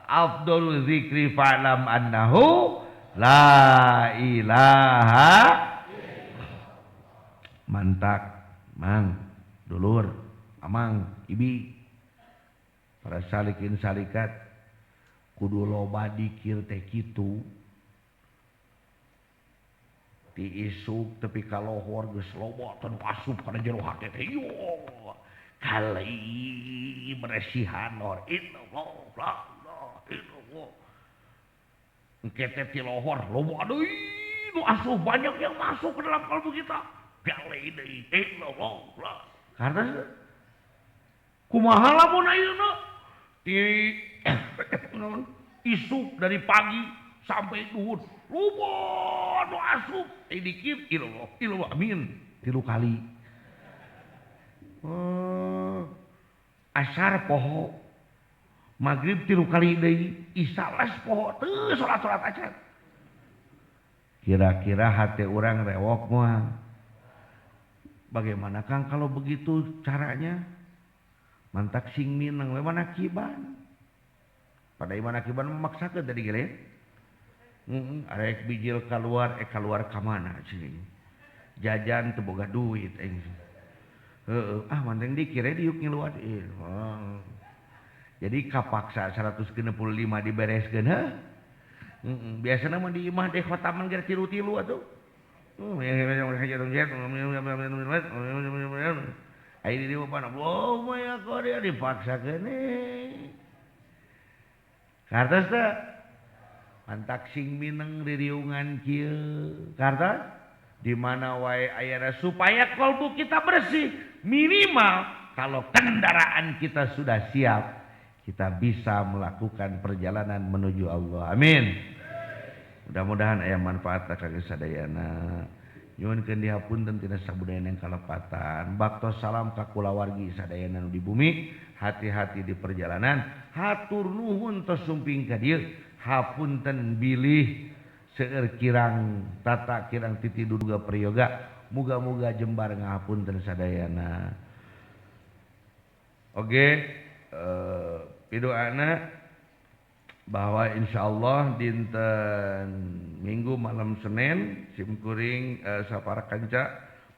afdalul zikri fa'lam annahu la ilaha mantak mang dulur amang ibi para salikin salikat kudu loba dikir teh kitu diisuk tapi kalohor geus loba ten asup kana jero hate teh yo kali beresihan or inallah engke ti lohor loba deui nu asup banyak yang masuk ke dalam kalbu kita galei deui inallah karena kumaha lamun ayeuna isuk dari pagi sampai duhur loba nu asup dikit ilallah amin 3 kali asar poho maghrib 3 kali deui isya les poho teu salat-salat acan kira-kira hati orang rewok moal bagaimana Kang kalau begitu caranya? Mantak sing minang we manakiban. Pada manakiban memaksakeun tadi gele. Arek bijil keluar keluar ka mana cing. Jajan teu boga duit aing. Manteng dikira diuk ngiluat jadi kapaksa 165 dibereskeun heuh. Biasana mah di imah teh khotaman geus tilu-tilu atuh. Ayo di mana? Wow, maya Korea dipaksa kene. Kartos teh mantak sing mineng ririungan kieu. Kartos di mana wae ayana supaya kolbu kita bersih. Minimal kalau kendaraan kita sudah siap, kita bisa melakukan perjalanan menuju Allah. Amin. Mudah-mudahan aya manfaat kangge sadayana. Nyuwunkeun dihapunten tina sabudayana yang kalepatan. Baktos salam ka kulawargi sadayana nu di bumi, hati-hati di perjalanan. Hatur nuhun tos sumping ka dieu. Hapunten bilih seueur kirang tata kirang titi duduga prayoga. Muga-muga jembar ngahapunten sadayana. Oge pidoana bahwa insyaallah dinten Minggu malam Senin simkuring sapara kanca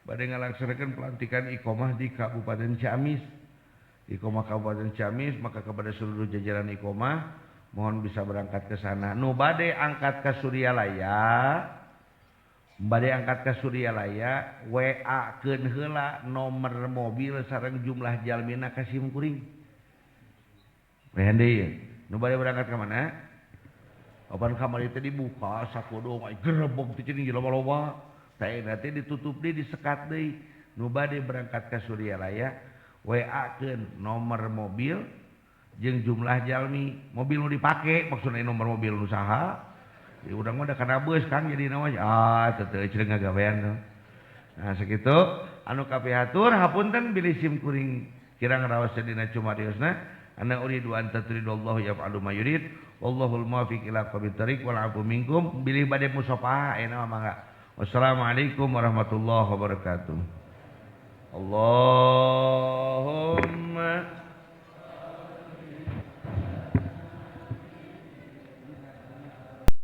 bade ngalaksanakeun pelantikan iqomah di Kabupaten Ciamis. Iqomah Kabupaten Ciamis, maka kepada seluruh jajaran iqomah mohon bisa berangkat ke sana. Nu bade angkat ke Suryalaya, WA keun heula nomor mobil sareng jumlah jalmina ka simkuring. Wehande nu bade berangkat ke mana? Opan kamar itu dibuka, sakudu gerebog teh ceuning loba-loba. Taena teh ditutup deui, disekat deui. Nu bade berangkat ka Suryalaya, WA keun nomor mobil jeung jumlah jalmi. Mobil nu dipake, maksudna nomor mobil nu saha? Ya urang mah da kana beus Kang jadi namanya. Teu cenah ngagawean. Nah sakitu anu kapihatur hapunten bilih simkuring kirang raos dina cumariosna. Ana uridu an tatridallahu yaf'alu ma yurid wallahul muwaffiq ila aqwamit thoriq wal 'afu minkum bilih bade musafahah aya mangga. Wassalamualaikum warahmatullahi wabarakatuh. Allahumma